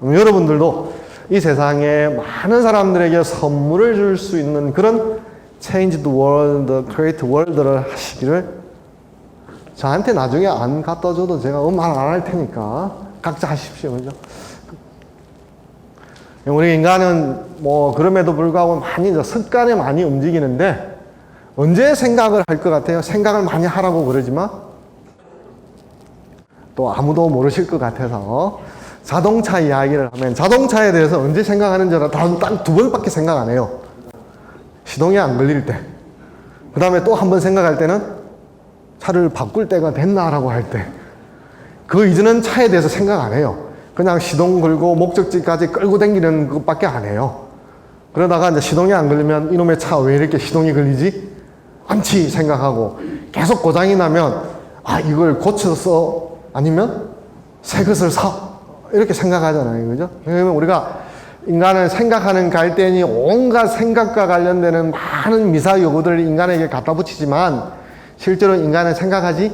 거예요. 여러분들도 이 세상에 많은 사람들에게 선물을 줄 수 있는 그런 Change the World, Create World를 하시기를 저한테 나중에 안 갖다 줘도 제가 말 안 할 테니까 각자 하십시오. 그죠? 우리 인간은 뭐 그럼에도 불구하고 많이 습관에 많이 움직이는데 언제 생각을 할 것 같아요? 생각을 많이 하라고 그러지만 또 아무도 모르실 것 같아서 자동차 이야기를 하면 자동차에 대해서 언제 생각하는 줄 알아? 딱 2번밖에 생각 안 해요. 시동이 안 걸릴 때. 그 다음에 또 한 번 생각할 때는 차를 바꿀 때가 됐나라고 할 때. 그 이전은 차에 대해서 생각 안 해요. 그냥 시동 걸고 목적지까지 끌고 다니는 것밖에 안 해요. 그러다가 이제 시동이 안 걸리면 이놈의 차 왜 이렇게 시동이 걸리지? 않지 생각하고 계속 고장이 나면 이걸 고쳐서 아니면 새 것을 사 이렇게 생각하잖아요. 그죠? 그러면 우리가 인간을 생각하는 갈대니 온갖 생각과 관련되는 많은 미사 요구들을 인간에게 갖다 붙이지만 실제로 인간은 생각하지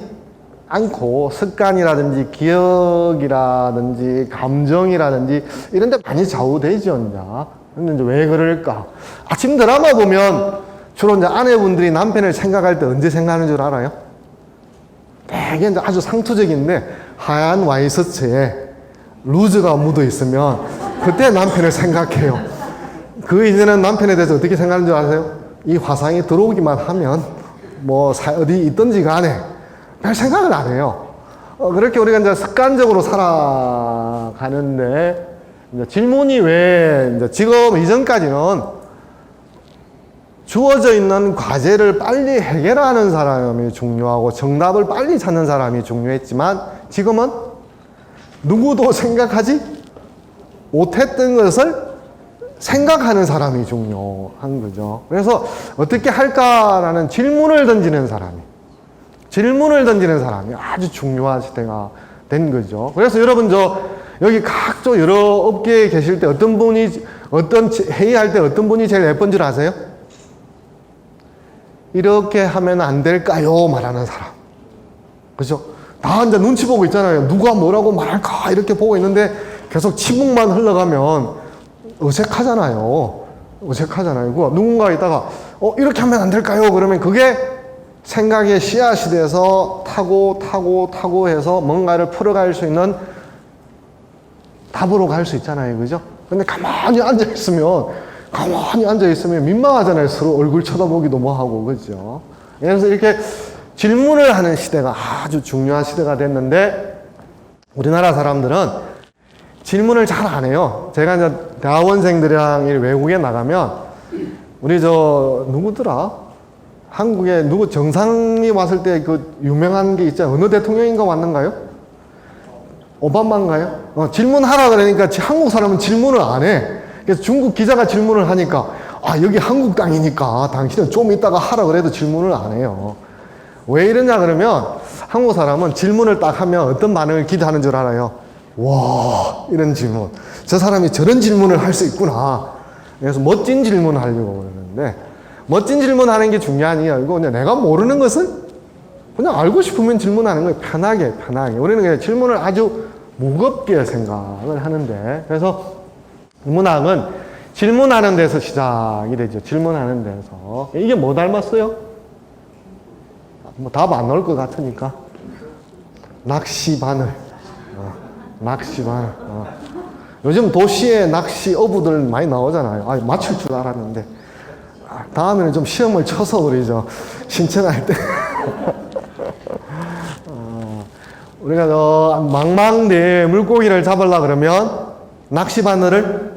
않고 습관이라든지 기억이라든지 감정이라든지 이런 데 많이 좌우되죠. 근데 이제 왜 그럴까? 아침 드라마 보면 주로 이제 아내분들이 남편을 생각할 때 언제 생각하는 줄 알아요? 되게 이제 아주 상투적인데 하얀 와이셔츠에 루즈가 묻어 있으면 그때 남편을 생각해요. 그 이전에는 남편에 대해서 어떻게 생각하는 줄 아세요? 이 화상이 들어오기만 하면 뭐 어디 있든지 간에 별 생각을 안 해요. 그렇게 우리가 이제 습관적으로 살아가는데 이제 질문이 왜 이제 지금 이전까지는 주어져 있는 과제를 빨리 해결하는 사람이 중요하고 정답을 빨리 찾는 사람이 중요했지만 지금은 누구도 생각하지 못했던 것을 생각하는 사람이 중요한 거죠. 그래서 어떻게 할까라는 질문을 던지는 사람이 아주 중요한 시대가 된 거죠. 그래서 여러분 여기 각종 여러 업계에 계실 때 어떤 회의할 때 어떤 분이 제일 예쁜 줄 아세요? 이렇게 하면 안 될까요? 말하는 사람. 그죠? 다 이제 눈치 보고 있잖아요. 누가 뭐라고 말할까? 이렇게 보고 있는데 계속 치북만 흘러가면 어색하잖아요. 누군가 있다가, 이렇게 하면 안 될까요? 그러면 그게 생각의 씨앗이 돼서 타고 해서 뭔가를 풀어갈 수 있는 답으로 갈 수 있잖아요. 그죠? 근데 가만히 앉아있으면 민망하잖아요. 서로 얼굴 쳐다보기도 뭐하고, 그죠? 그래서 이렇게 질문을 하는 시대가 아주 중요한 시대가 됐는데, 우리나라 사람들은 질문을 잘 안 해요. 제가 이제 대학원생들이랑 외국에 나가면, 우리 누구더라? 한국에 정상이 왔을 때 그 유명한 게 있잖아요. 어느 대통령인가 왔는가요? 오바마인가요? 질문하라 그러니까 한국 사람은 질문을 안 해. 그래서 중국 기자가 질문을 하니까, 여기 한국 땅이니까 당신은 좀 이따가 하라 그래도 질문을 안 해요. 왜 이러냐 그러면 한국 사람은 질문을 딱 하면 어떤 반응을 기대하는 줄 알아요? 와, 이런 질문. 저 사람이 저런 질문을 할 수 있구나. 그래서 멋진 질문을 하려고 그러는데, 멋진 질문하는 게 중요한 게 아니고 그냥 내가 모르는 것은 그냥 알고 싶으면 질문하는 거예요. 편하게. 우리는 그냥 질문을 아주 무겁게 생각을 하는데, 그래서 문학은 질문하는 데서 시작이 되죠. 질문하는 데서. 이게 뭐 닮았어요? 뭐 답 안 나올 것 같으니까. 낚시바늘. 낚시바늘. 요즘 도시에 낚시 어부들 많이 나오잖아요. 맞출 줄 알았는데. 다음에는 좀 시험을 쳐서 그러죠. 신청할 때. 우리가 망망대해 물고기를 잡으려고 그러면 낚시바늘을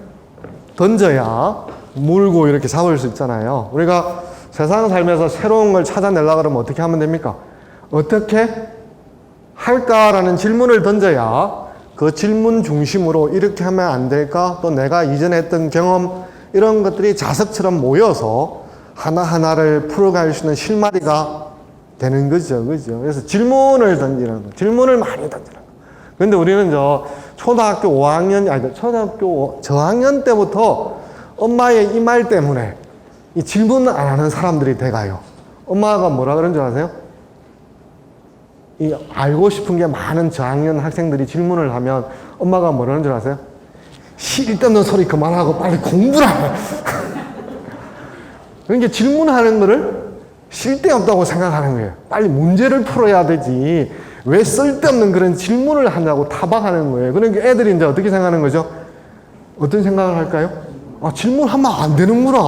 던져야 물고 이렇게 잡을 수 있잖아요. 우리가 세상 살면서 새로운 걸 찾아내려고 그러면 어떻게 하면 됩니까? 어떻게 할까라는 질문을 던져야 그 질문 중심으로 이렇게 하면 안 될까? 또 내가 이전에 했던 경험, 이런 것들이 자석처럼 모여서 하나하나를 풀어갈 수 있는 실마리가 되는 거죠. 그죠? 그래서 질문을 던지는 거. 질문을 많이 던지는 거. 근데 우리는 초등학교 5학년, 저학년 때부터 엄마의 이 말 때문에 이 질문을 안 하는 사람들이 돼가요. 엄마가 뭐라 그런 줄 아세요? 이 알고 싶은 게 많은 저학년 학생들이 질문을 하면 엄마가 뭐라는 줄 아세요? 쓸데없는 소리 그만하고 빨리 공부를 하라. 그러니까 질문하는 거를 쓸데없다고 생각하는 거예요. 빨리 문제를 풀어야 되지. 왜 쓸데없는 그런 질문을 하냐고 타박하는 거예요. 그러니까 애들이 이제 어떻게 생각하는 거죠? 어떤 생각을 할까요? 질문하면 안 되는구나.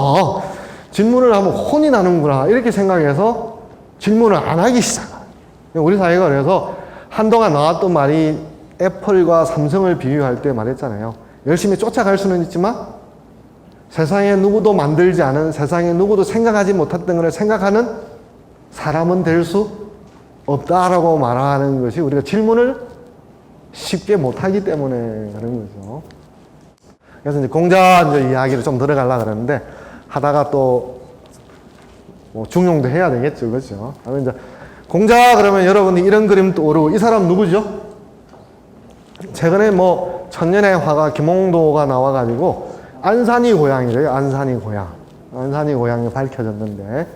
질문을 하면 혼이 나는구나. 이렇게 생각해서 질문을 안 하기 시작해요. 우리 사회가 그래서 한동안 나왔던 말이 애플과 삼성을 비유할 때 말했잖아요. 열심히 쫓아갈 수는 있지만 세상에 누구도 만들지 않은, 세상에 누구도 생각하지 못했던 것을 생각하는 사람은 될 수 없다라고 말하는 것이 우리가 질문을 쉽게 못하기 때문에 그런 거죠. 그래서 이제 공자 이야기를 좀 들어가려고 그러는데 하다가 또 뭐 중용도 해야 되겠죠. 그렇죠? 이제 공자 그러면 여러분이 이런 그림 떠오르고, 이 사람 누구죠? 최근에 뭐 천년의 화가 김홍도가 나와가지고 안산이 고향이래요. 안산이 고향이 밝혀졌는데,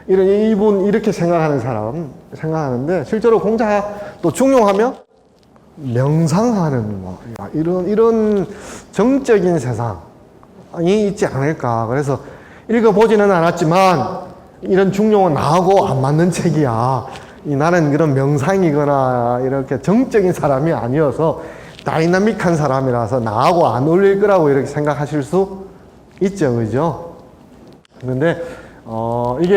이분 이렇게 생각하는 사람 생각하는데, 실제로 공자 또 중용하면 명상하는 뭐 이런 정적인 세상이 있지 않을까. 그래서 읽어보지는 않았지만 이런 중용은 나하고 안 맞는 책이야. 나는 그런 명상이거나 이렇게 정적인 사람이 아니어서 다이나믹한 사람이라서 나하고 안 어울릴 거라고 이렇게 생각하실 수 있죠. 그죠? 그런데 이게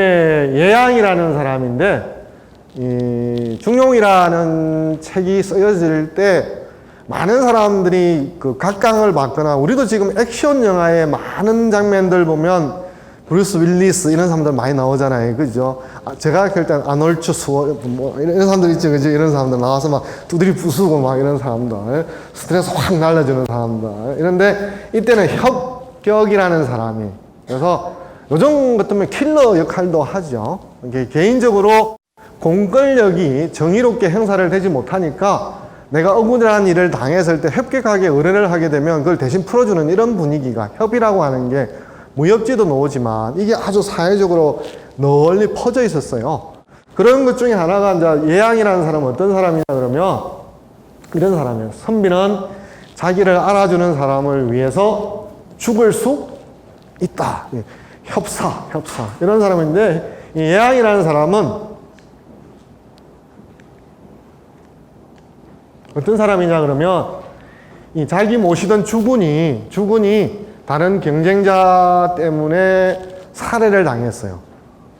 예양이라는 사람인데, 이 중용이라는 책이 쓰여질 때 많은 사람들이 그 각광을 받거나, 우리도 지금 액션 영화의 많은 장면들 보면 브루스 윌리스 이런 사람들 많이 나오잖아요. 그죠? 제가 할 때 아놀드 뭐 이런 사람들 있죠. 그죠? 이런 사람들 나와서 막 두드리 부수고 막 이런 사람들, 스트레스 확 날려주는 사람들. 이런데 이때는 협격이라는 사람이, 그래서 요즘 같으면 킬러 역할도 하죠. 개인적으로 공권력이 정의롭게 행사를 되지 못하니까 내가 억울한 일을 당했을 때 협격하게 의뢰를 하게 되면 그걸 대신 풀어주는 이런 분위기가, 협의라고 하는 게 무협지도 나오지만 이게 아주 사회적으로 널리 퍼져 있었어요. 그런 것 중에 하나가 이제 예양이라는 사람은 어떤 사람이냐 그러면 이런 사람이에요. 선비는 자기를 알아주는 사람을 위해서 죽을 수 있다. 협사 이런 사람인데, 이 예양이라는 사람은 어떤 사람이냐 그러면 이 자기 모시던 주군이 다른 경쟁자 때문에 살해를 당했어요.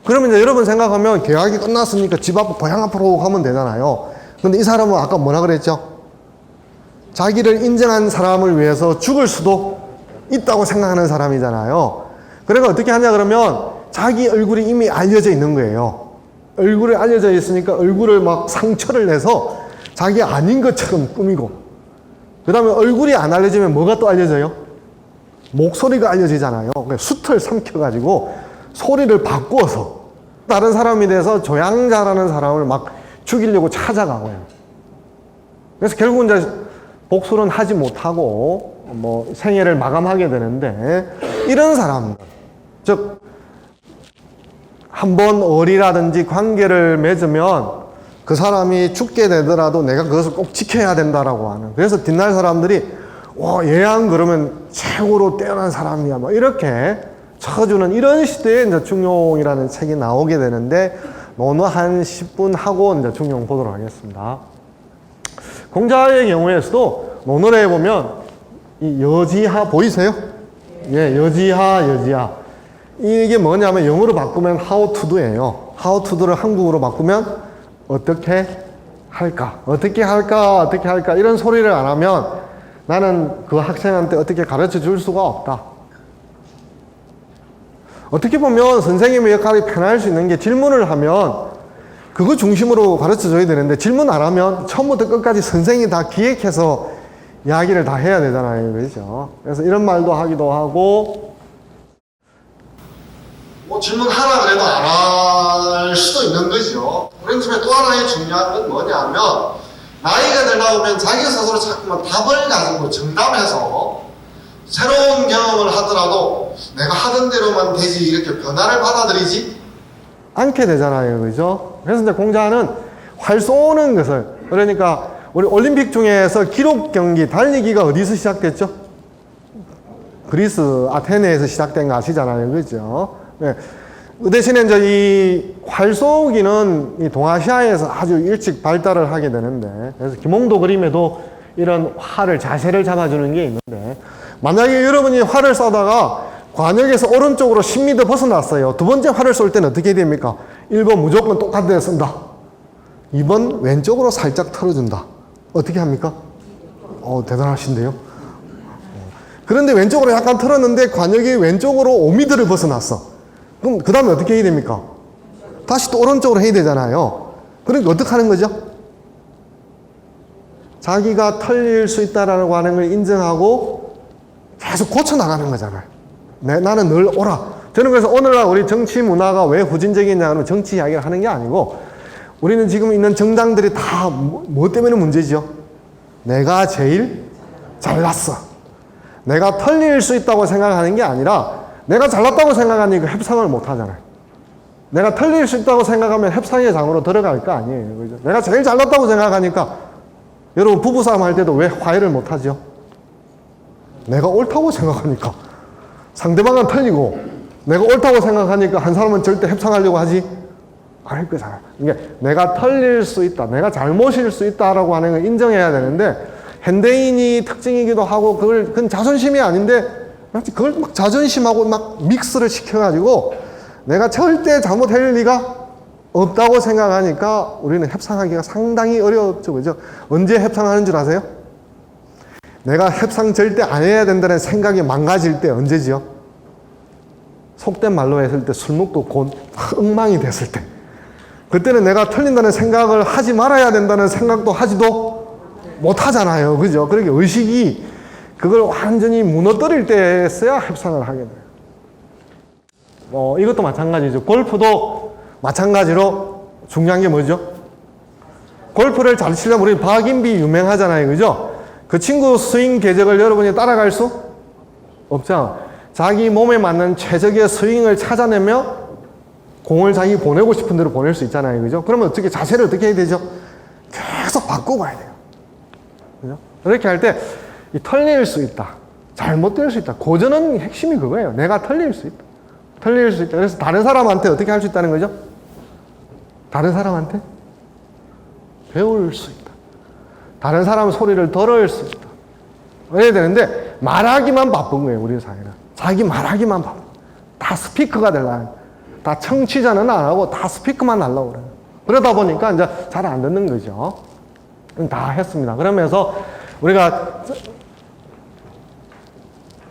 그러면 이제 여러분 생각하면 계약이 끝났으니까 집 앞 고향 앞으로 가면 되잖아요. 근데 이 사람은 아까 뭐라 그랬죠? 자기를 인정한 사람을 위해서 죽을 수도 있다고 생각하는 사람이잖아요. 그러니까 어떻게 하냐 그러면 자기 얼굴이 이미 알려져 있는 거예요. 얼굴이 알려져 있으니까 얼굴을 막 상처를 내서 자기 아닌 것처럼 꾸미고, 그 다음에 얼굴이 안 알려지면 뭐가 또 알려져요? 목소리가 알려지잖아요. 그러니까 숫을 삼켜가지고 소리를 바꾸어서 다른 사람이 돼서 조향자라는 사람을 막 죽이려고 찾아가고요. 그래서 결국은 이제 복수는 하지 못하고 뭐 생애를 마감하게 되는데, 이런 사람들, 즉 한번 어리라든지 관계를 맺으면 그 사람이 죽게 되더라도 내가 그것을 꼭 지켜야 된다라고 하는, 그래서 뒷날 사람들이 와, 얘안 그러면 최고로 뛰어난 사람이야 뭐 이렇게 쳐주는 이런 시대에 이제 중용이라는 책이 나오게 되는데, 논어 한 10분 하고 이제 중용 보도록 하겠습니다. 공자의 경우에서도 논어에 보면 이 여지하 보이세요? 예, 여지하. 이게 뭐냐면 영어로 바꾸면 how to do예요. how to do를 한국어로 바꾸면 어떻게 할까? 이런 소리를 안 하면 나는 그 학생한테 어떻게 가르쳐 줄 수가 없다. 어떻게 보면 선생님의 역할이 편할 수 있는 게 질문을 하면 그거 중심으로 가르쳐 줘야 되는데, 질문 안 하면 처음부터 끝까지 선생님이 다 기획해서 이야기를 다 해야 되잖아요. 그렇죠? 그래서 이런 말도 하기도 하고, 뭐 질문하라 그래도 안 할 수도 있는 거죠. 그런 점에 또 하나의 중요한 건 뭐냐면, 나이가 들다 보면 자기 스스로 자꾸만 답을 가지고 정답해서 새로운 경험을 하더라도 내가 하던 대로만 되지 이렇게 변화를 받아들이지 않게 되잖아요. 그죠? 그래서 이제 공자는 활 쏘는 것을, 그러니까 우리 올림픽 중에서 기록 경기, 달리기가 어디서 시작됐죠? 그리스 아테네에서 시작된 거 아시잖아요. 그죠? 네. 그 대신에 이제 이 활 쏘기는 이 동아시아에서 아주 일찍 발달을 하게 되는데, 그래서 김홍도 그림에도 이런 활을, 자세를 잡아주는 게 있는데, 만약에 여러분이 활을 쏘다가 관역에서 오른쪽으로 10m 벗어났어요. 두 번째 활을 쏠 때는 어떻게 됩니까? 1번 무조건 똑같은 데 쏜다. 2번 왼쪽으로 살짝 틀어준다. 어떻게 합니까? 대단하신데요? 그런데 왼쪽으로 약간 틀었는데 관역이 왼쪽으로 5m를 벗어났어. 그럼 그 다음에 어떻게 해야 됩니까? 다시 또 오른쪽으로 해야 되잖아요. 그러니까 어떻게 하는 거죠? 자기가 틀릴 수 있다라고 하는 걸 인정하고 계속 고쳐나가는 거잖아요. 나는 늘 옳아. 저는 그래서 오늘날 우리 정치 문화가 왜 후진적이냐 하면 정치 이야기를 하는 게 아니고, 우리는 지금 있는 정당들이 다 뭐 때문에 문제지요? 내가 제일 잘났어. 내가 틀릴 수 있다고 생각하는 게 아니라, 내가 잘났다고 생각하니까 협상을 못 하잖아요. 내가 틀릴 수 있다고 생각하면 협상의 장으로 들어갈 거 아니에요. 그죠? 내가 제일 잘났다고 생각하니까, 여러분 부부싸움 할 때도 왜 화해를 못 하죠? 내가 옳다고 생각하니까. 상대방은 틀리고 내가 옳다고 생각하니까 한 사람은 절대 협상하려고 하지 않을 거잖아요. 그러니까 내가 틀릴 수 있다, 내가 잘못일 수 있다라고 하는 걸 인정해야 되는데, 현대인이 특징이기도 하고, 그건 자존심이 아닌데 마치 그걸 막 자존심하고 막 믹스를 시켜가지고 내가 절대 잘못할 리가 없다고 생각하니까 우리는 협상하기가 상당히 어렵죠. 그죠? 언제 협상하는 줄 아세요? 내가 협상 절대 안 해야 된다는 생각이 망가질 때 언제지요? 속된 말로 했을 때 술 먹고 곧 엉망이 됐을 때. 그때는 내가 틀린다는 생각을 하지 말아야 된다는 생각도 하지도 못 하잖아요. 그죠? 그렇게 의식이 그걸 완전히 무너뜨릴 때서야 협상을 하게 돼요. 이것도 마찬가지죠. 골프도 마찬가지로 중요한 게 뭐죠? 골프를 잘 치려면 우리 박인비 유명하잖아요. 그죠? 그 친구 스윙 궤적을 여러분이 따라갈 수 없잖아. 자기 몸에 맞는 최적의 스윙을 찾아내며 공을 자기 보내고 싶은 대로 보낼 수 있잖아요. 그죠? 그러면 어떻게, 자세를 어떻게 해야 되죠? 계속 바꾸고 가야 돼요. 그죠? 이렇게 할 때, 이 틀릴 수 있다, 잘못될 수 있다. 고전은 핵심이 그거예요. 내가 틀릴 수 있다. 틀릴 수 있다. 그래서 다른 사람한테 어떻게 할 수 있다는 거죠? 다른 사람한테 배울 수 있다. 다른 사람 소리를 들을 수 있다. 그래야 되는데 말하기만 바쁜 거예요. 우리 사회는. 자기 말하기만 바쁜. 다 스피커가 되려고. 다 청취자는 안 하고 다 스피커만 하려고 그래요. 그러다 보니까 이제 잘 안 듣는 거죠. 다 했습니다. 그러면서 우리가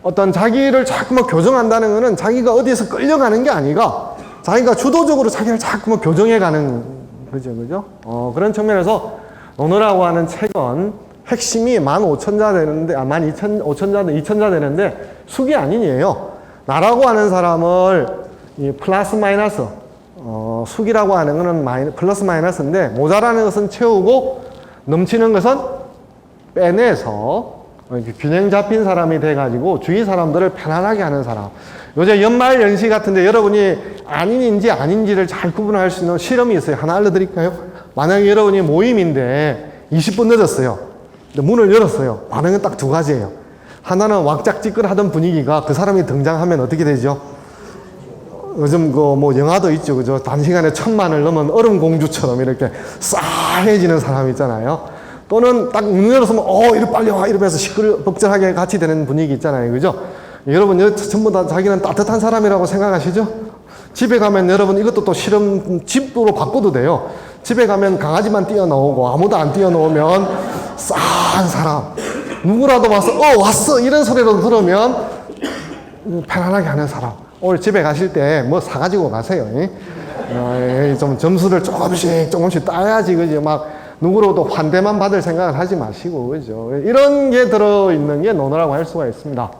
어떤 자기를 자꾸만 교정한다는 것은 자기가 어디에서 끌려가는 게 아니라 자기가 주도적으로 자기를 자꾸만 교정해가는 거죠, 그죠? 그런 측면에서 논어라고 하는 책은 핵심이 15,000자 되는데, 2,000자 되는데 숙이 아니에요. 나라고 하는 사람을 이 플러스 마이너스, 숙이라고 하는 것은 플러스 마이너스인데 모자라는 것은 채우고 넘치는 것은 빼내서 균형 잡힌 사람이 돼가지고 주위 사람들을 편안하게 하는 사람. 요새 연말 연시 같은데 여러분이 아닌지 아닌지를 잘 구분할 수 있는 실험이 있어요. 하나 알려드릴까요? 만약에 여러분이 모임인데 20분 늦었어요. 근데 문을 열었어요. 반응은 딱 두 가지예요. 하나는 왁작지껄하던 분위기가 그 사람이 등장하면 어떻게 되죠? 요즘 뭐 영화도 있죠, 그죠? 단시간에 1000만을 넘은 얼음공주처럼 이렇게 싸해지는 사람 있잖아요. 또는 딱 문 열었으면 이리 빨리 와 이러면서 시끌벅적하게 같이 되는 분위기 있잖아요, 그죠? 여러분 전부 다 자기는 따뜻한 사람이라고 생각하시죠? 집에 가면 여러분 이것도 또 실험 집으로 바꿔도 돼요. 집에 가면 강아지만 뛰어나오고 아무도 안 뛰어나오면 싸한 사람. 누구라도 와서 왔어 이런 소리라도 들으면 편안하게 하는 사람. 오늘 집에 가실 때 뭐 사가지고 가세요. 좀 점수를 조금씩 따야지, 그죠? 막 누구로도 환대만 받을 생각을 하지 마시고, 그죠? 이런 게 들어있는 게 논어라고 할 수가 있습니다.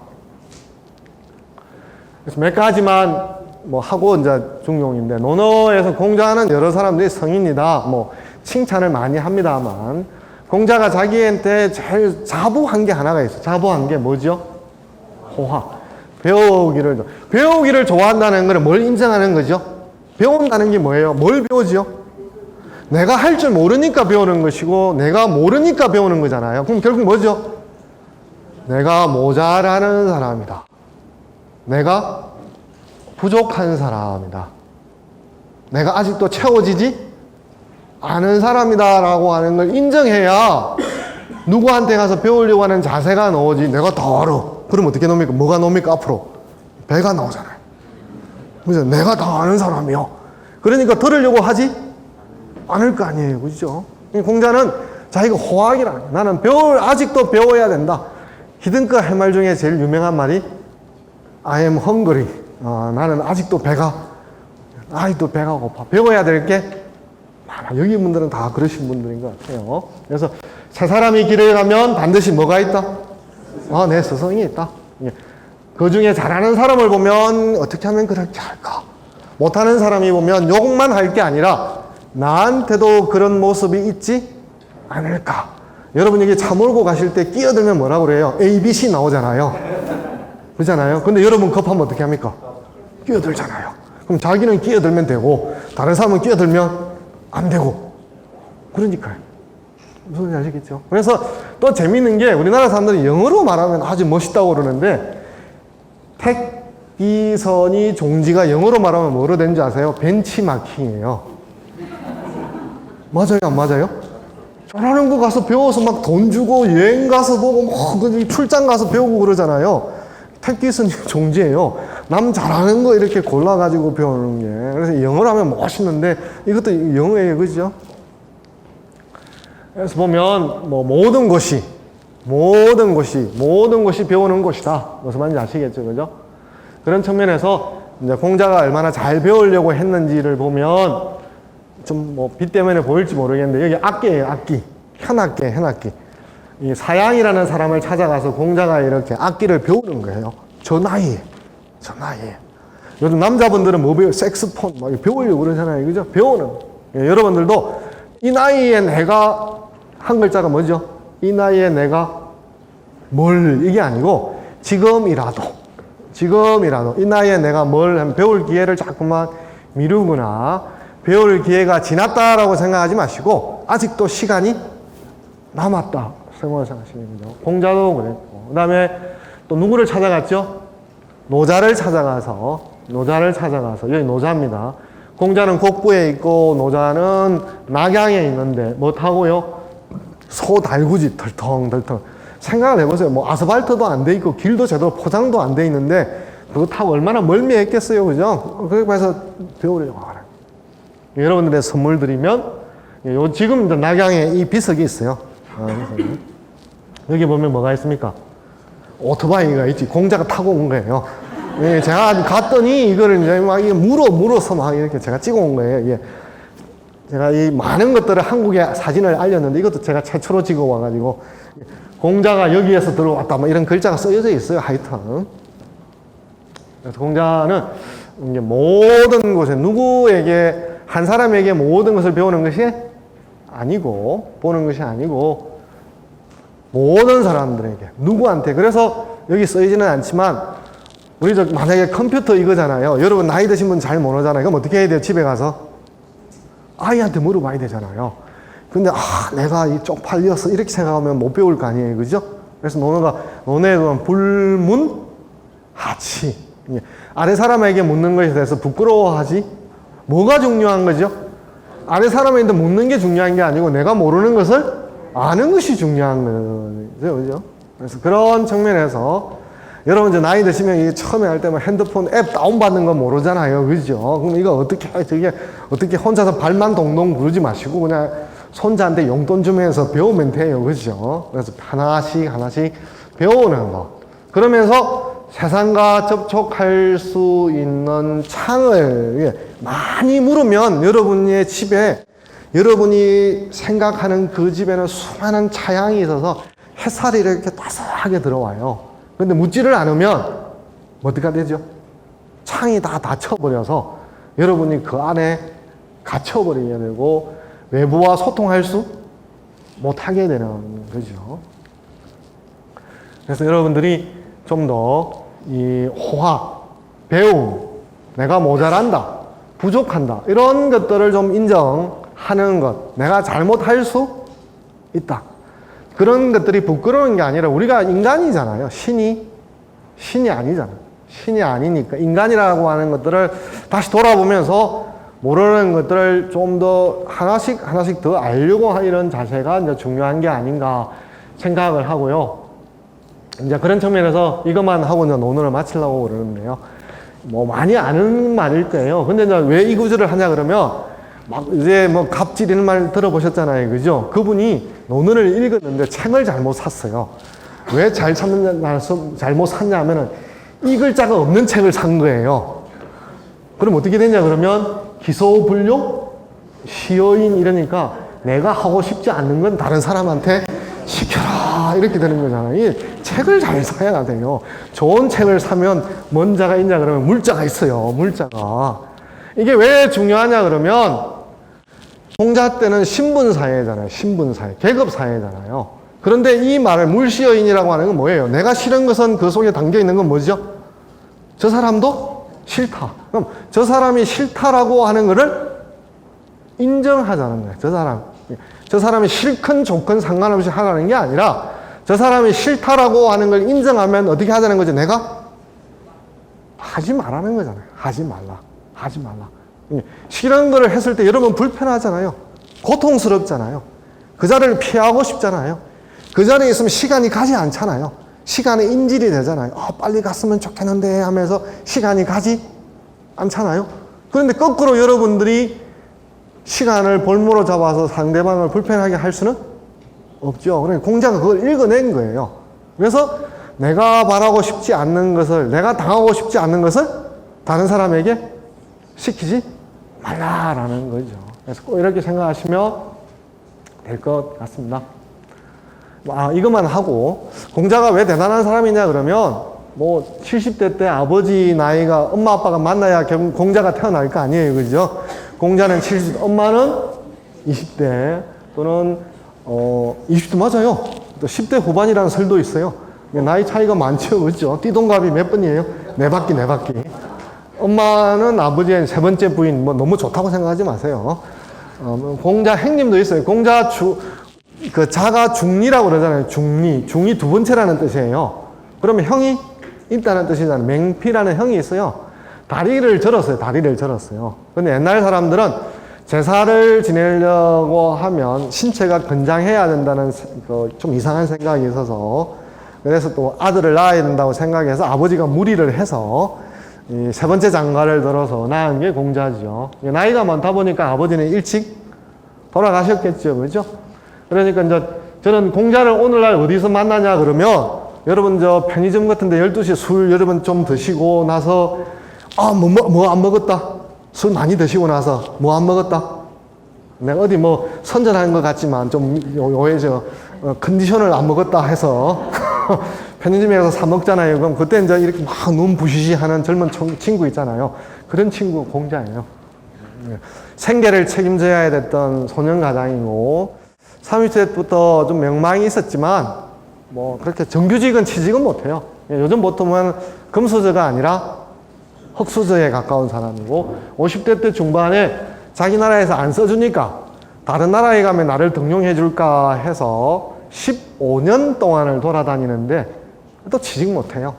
그래서 몇 가지만 뭐 하고 이제 중용인데, 논어에서 공자는 여러 사람들이 성인이다, 뭐 칭찬을 많이 합니다만, 공자가 자기한테 제일 자부한 게 하나가 있어요. 자부한 게 뭐죠? 호학. 배우기를 좋아한다는 것은 뭘 인정하는 거죠? 배운다는 게 뭐예요? 뭘 배우지요? 내가 할 줄 모르니까 배우는 것이고 내가 모르니까 배우는 거잖아요. 그럼 결국 뭐죠? 내가 모자라는 사람이다. 내가 부족한 사람이다. 내가 아직도 채워지지 않은 사람이다 라고 하는 걸 인정해야 누구한테 가서 배우려고 하는 자세가 나오지. 내가 더 알아. 그럼 어떻게 나옵니까? 뭐가 나옵니까? 앞으로 배가 나오잖아요. 그죠? 내가 더 아는 사람이요. 그러니까 들으려고 하지 않을 거 아니에요, 그죠? 공자는 자기가 호학이라, 나는 아직도 배워야 된다. 히든크 할 말 중에 제일 유명한 말이 I am hungry. 나는 아직도 배가 고파. 배워야 될 게 많아. 여기 분들은 다 그러신 분들인 것 같아요. 그래서 새 사람이 길을 가면 반드시 뭐가 있다? 내 스승이 있다. 그 중에 잘하는 사람을 보면 어떻게 하면 그렇게 할까? 못하는 사람이 보면 욕만 할 게 아니라 나한테도 그런 모습이 있지 않을까? 여러분 여기 차 몰고 가실 때 끼어들면 뭐라고 그래요? A, B, C 나오잖아요. 그렇잖아요. 근데 여러분 급하면 어떻게 합니까? 끼어들잖아요. 그럼 자기는 끼어들면 되고 다른 사람은 끼어들면 안 되고. 그러니까요. 무슨 소리인지 아시겠죠? 그래서 또 재밌는 게 우리나라 사람들이 영어로 말하면 아주 멋있다고 그러는데 택비선이 종지가 영어로 말하면 뭐로 되는지 아세요? 벤치마킹이에요. 맞아요, 안 맞아요? 잘하는 거 가서 배워서 막 돈 주고 여행 가서 보고 뭐 출장 가서 배우고 그러잖아요. 택비선이 종지예요. 남 잘하는 거 이렇게 골라가지고 배우는 게. 그래서 영어로 하면 멋있는데 이것도 영어예요, 그죠? 그래서 보면 뭐 모든 것이 배우는 것이다. 무슨 말인지 아시겠죠, 그죠? 그런 측면에서 이제 공자가 얼마나 잘 배우려고 했는지를 보면 좀 뭐 빛 때문에 보일지 모르겠는데 여기 악기예요, 악기. 현악기. 이 사양이라는 사람을 찾아가서 공자가 이렇게 악기를 배우는 거예요. 저 나이에. 요즘 남자분들은 뭐 배워요? 색스폰 막 배우려고 그러잖아요, 그죠? 배우는. 여러분들도 이 나이에 내가 한 글자가 뭐죠? 이 나이에 내가 이게 아니고 지금이라도 이 나이에 내가 배울 기회를 자꾸만 미루거나 배울 기회가 지났다라고 생각하지 마시고 아직도 시간이 남았다 생각하시는 거죠. 공자도 그랬고, 그 다음에 또 누구를 찾아갔죠? 노자를 찾아가서 여기 노자입니다. 공자는 곡부에 있고 노자는 낙양에 있는데 뭐 타고요? 소 달구지 덜컹 생각을 해보세요. 뭐 아스팔트도 안 돼 있고 길도 제대로 포장도 안 돼 있는데 그거 타고 얼마나 멀미했겠어요, 그죠? 그래서 배우려고 하라. 여러분들의 선물 드리면 지금 낙양에 이 비석이 있어요. 여기 보면 뭐가 있습니까? 오토바이가 있지. 공자가 타고 온 거예요. 예, 제가 갔더니 이거를 이제 막 물어서 막 이렇게 제가 찍어 온 거예요. 예. 제가 이 많은 것들을 한국에 사진을 알렸는데 이것도 제가 최초로 찍어 와가지고 공자가 여기에서 들어왔다 뭐 이런 글자가 써져 있어요. 하여튼. 그래서 공자는 이제 모든 곳에 누구에게 한 사람에게 모든 것을 배우는 것이 아니고 보는 것이 아니고 모든 사람들에게 누구한테 그래서 여기 써있지는 않지만 우리 만약에 컴퓨터 이거잖아요. 여러분 나이 드신 분 잘 모르잖아요. 그럼 어떻게 해야 돼요? 집에 가서 아이한테 물어봐야 되잖아요. 근데 내가 이 쪽팔려서 이렇게 생각하면 못 배울 거 아니에요. 그죠? 그래서 논어에 보면 불문하치 아래 사람에게 묻는 것에 대해서 부끄러워하지 뭐가 중요한 거죠? 아래 사람한테 묻는 게 중요한 게 아니고 내가 모르는 것을 아는 것이 중요한 거죠. 그죠? 그래서 그런 측면에서 여러분 이제 나이 드시면 이게 처음에 할 때 뭐 핸드폰 앱 다운받는 거 모르잖아요. 그죠? 그럼 이거 어떻게 혼자서 발만 동동 부르지 마시고 그냥 손자한테 용돈 주면서 배우면 돼요. 그죠? 그래서 하나씩 배우는 거. 그러면서 세상과 접촉할 수 있는 창을 많이 물으면 여러분의 집에 여러분이 생각하는 그 집에는 수많은 차양이 있어서 햇살이 이렇게 따스하게 들어와요. 근데 묻지를 않으면 어떻게 되죠? 창이 다 닫혀버려서 여러분이 그 안에 갇혀버리게 되고 외부와 소통할 수 못하게 되는 거죠. 그래서 여러분들이 좀 더 이 호학, 배움, 내가 모자란다, 부족한다 이런 것들을 좀 인정하는 것, 내가 잘못할 수 있다. 그런 것들이 부끄러운 게 아니라 우리가 인간이잖아요. 신이 아니잖아요. 신이 아니니까 인간이라고 하는 것들을 다시 돌아보면서 모르는 것들을 좀 더 하나씩 더 알려고 이런 자세가 이제 중요한 게 아닌가 생각을 하고요. 이제 그런 측면에서 이것만 하고 이제 논문을 마치려고 그러는데요. 뭐 많이 아는 말일 거예요. 근데 이제 왜 이 구절을 하냐 그러면 막 이제 뭐 갑질 이런 말 들어보셨잖아요. 그죠? 그분이 논문을 읽었는데 책을 잘못 샀어요. 왜 잘못 샀냐면은 이 글자가 없는 책을 산 거예요. 그럼 어떻게 되냐 그러면 기소불용, 시효인 이러니까 내가 하고 싶지 않는 건 다른 사람한테 시켜라 이렇게 되는 거잖아요. 이 책을 잘 사야 돼요. 좋은 책을 사면 뭔 자가 있냐 그러면 물자가 있어요. 물자가. 이게 왜 중요하냐 그러면 공자 때는 신분사회잖아요. 신분사회, 계급사회잖아요. 그런데 이 말을 물시여인이라고 하는 건 뭐예요? 내가 싫은 것은 그 속에 담겨 있는 건 뭐죠? 저 사람도 싫다. 그럼 저 사람이 싫다라고 하는 거를 인정하자는 거예요. 저 사람이 싫건 좋건 상관없이 하라는 게 아니라 저 사람이 싫다라고 하는 걸 인정하면 어떻게 하자는 거죠? 내가 하지 말라는 거잖아요. 하지 말라. 싫은 거를 했을 때 여러분 불편하잖아요. 고통스럽잖아요. 그 자리를 피하고 싶잖아요. 그 자리에 있으면 시간이 가지 않잖아요. 시간의 인질이 되잖아요. 빨리 갔으면 좋겠는데 하면서 시간이 가지 않잖아요. 그런데 거꾸로 여러분들이 시간을 볼모로 잡아서 상대방을 불편하게 할 수는 없죠. 그러니까 공자가 그걸 읽어낸 거예요. 그래서 내가 바라고 싶지 않는 것을, 내가 당하고 싶지 않는 것을 다른 사람에게 시키지 말라라는 거죠. 그래서 꼭 이렇게 생각하시면 될 것 같습니다. 이것만 하고 공자가 왜 대단한 사람이냐 그러면 뭐 70대 때 아버지 나이가 엄마 아빠가 만나야 공자가 태어날 거 아니에요. 그죠? 공자는 70대, 엄마는 20대 또는 20대 맞아요. 또 10대 후반이라는 설도 있어요. 나이 차이가 많죠. 그죠? 띠동갑이 몇 번이에요? 네 바퀴. 엄마는 아버지의 세 번째 부인, 뭐 너무 좋다고 생각하지 마세요. 공자 행님도 있어요. 공자 자가 중리라고 그러잖아요. 중리 두 번째라는 뜻이에요. 그러면 형이 있다는 뜻이잖아요. 맹피라는 형이 있어요. 다리를 절었어요. 근데 옛날 사람들은 제사를 지내려고 하면 신체가 건장해야 된다는 좀 이상한 생각이 있어서 그래서 또 아들을 낳아야 된다고 생각해서 아버지가 무리를 해서 이 세 번째 장가를 들어서 낳은 게 공자죠. 나이가 많다 보니까 아버지는 일찍 돌아가셨겠죠. 그죠? 그러니까 이제 저는 공자를 오늘날 어디서 만나냐 그러면 여러분 저 편의점 같은데 12시에 술 여러분 좀 드시고 나서 뭐 안 먹었다. 술 많이 드시고 나서 뭐 안 먹었다. 내가 어디 뭐 선전하는 것 같지만 좀 오해죠. 컨디션을 안 먹었다 해서 편의점에 가서 사 먹잖아요. 그럼 그때 이제 이렇게 막 눈 부시시 하는 젊은 친구 있잖아요. 그런 친구 공자예요. 생계를 책임져야 됐던 소년가장이고 30세 때부터 좀 명망이 있었지만 뭐 그렇게 정규직은 취직은 못해요. 요즘 보통은 금수저가 아니라 흙수저에 가까운 사람이고 50대 때 중반에 자기 나라에서 안 써주니까 다른 나라에 가면 나를 등용해 줄까 해서 15년 동안을 돌아다니는데 또 취직 못해요.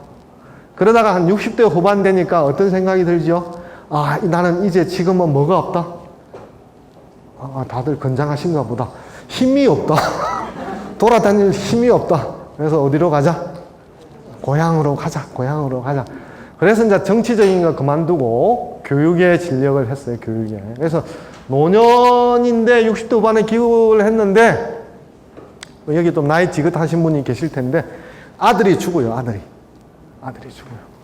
그러다가 한 60대 후반 되니까 어떤 생각이 들죠? 나는 이제 지금은 뭐가 없다? 다들 건장하신가 보다. 힘이 없다. 돌아다닐 힘이 없다. 그래서 어디로 가자? 고향으로 가자. 그래서 이제 정치적인 거 그만두고 교육에 진력을 했어요. 교육에. 그래서 노년인데 60대 후반에 기국을 했는데 여기 좀 나이 지긋하신 분이 계실 텐데 아들이 죽어요.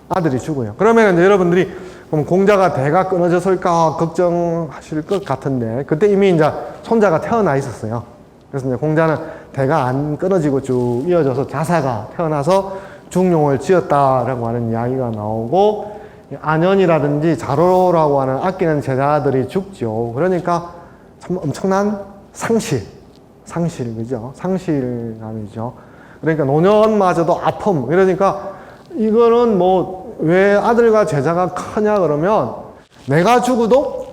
아들이 죽어요. 그러면 이제 여러분들이 그럼 공자가 대가 끊어졌을까 걱정하실 것 같은데 그때 이미 이제 손자가 태어나 있었어요. 그래서 이제 공자는 대가 안 끊어지고 쭉 이어져서 자사가 태어나서 중용을 지었다라고 하는 이야기가 나오고 안연이라든지 자로라고 하는 아끼는 제자들이 죽죠. 그러니까 참 엄청난 상실, 그죠? 상실감이죠. 그러니까 노년마저도 아픔. 그러니까 이거는 뭐 왜 아들과 제자가 크냐 그러면 내가 죽어도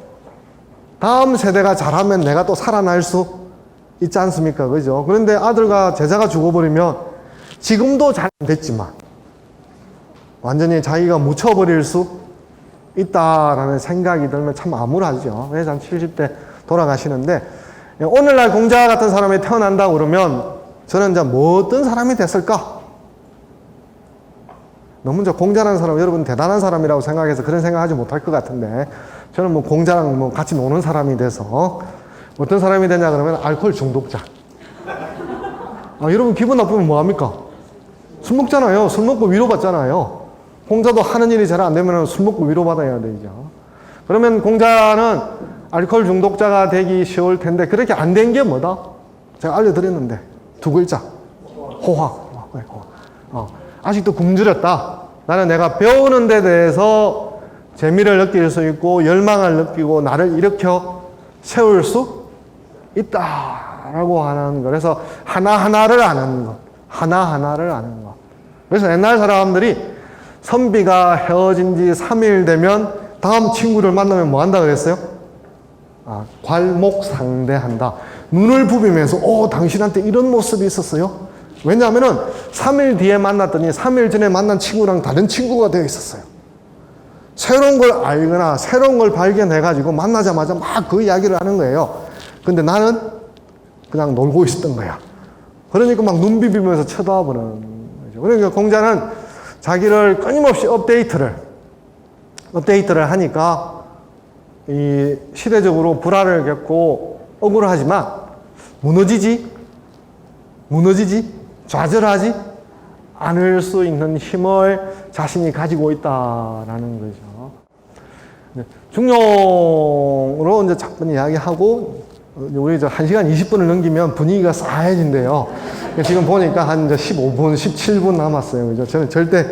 다음 세대가 잘하면 내가 또 살아날 수 있지 않습니까? 그죠? 그런데 아들과 제자가 죽어버리면 지금도 잘 안 됐지만 완전히 자기가 묻혀버릴 수 있다라는 생각이 들면 참 암울하죠. 그래서 한 70대 돌아가시는데 오늘날 공자 같은 사람이 태어난다고 그러면 저는 이제 뭐 어떤 사람이 됐을까? 너무 이제 공자라는 사람 여러분 대단한 사람이라고 생각해서 그런 생각하지 못할 것 같은데 저는 뭐 공자랑 뭐 같이 노는 사람이 돼서 어떤 사람이 되냐 그러면 알코올 중독자. 여러분 기분 나쁘면 뭐 합니까? 술 먹잖아요. 술 먹고 위로받잖아요. 공자도 하는 일이 잘 안 되면 술 먹고 위로받아야 되죠. 그러면 공자는 알코올 중독자가 되기 쉬울 텐데 그렇게 안 된 게 뭐다? 제가 알려드렸는데 두 글자. 호학. 아직도 굶주렸다. 나는 내가 배우는 데 대해서 재미를 느낄 수 있고 열망을 느끼고 나를 일으켜 세울 수 있다라고 하는 거. 그래서 하나하나를 아는 것. 하나하나를 아는 것. 그래서 옛날 사람들이 선비가 헤어진 지 3일 되면 다음 친구를 만나면 뭐 한다 그랬어요? 괄목상대한다. 눈을 부비면서 당신한테 이런 모습이 있었어요? 왜냐하면은 3일 뒤에 만났더니 3일 전에 만난 친구랑 다른 친구가 되어 있었어요. 새로운 걸 알거나 새로운 걸 발견해가지고 만나자마자 막 그 이야기를 하는 거예요. 근데 나는 그냥 놀고 있었던 거야. 그러니까 막 눈 비비면서 쳐다보는 거죠. 그러니까 공자는 자기를 끊임없이 업데이트를 하니까 이 시대적으로 불화를 겪고 억울하지만 무너지지 좌절하지 않을 수 있는 힘을 자신이 가지고 있다라는 거죠. 중용으로 이제 자꾸 이야기하고 우리 이제 1시간 20분을 넘기면 분위기가 싸해진대요. 지금 보니까 한 이제 15분, 17분 남았어요. 그죠? 저는 절대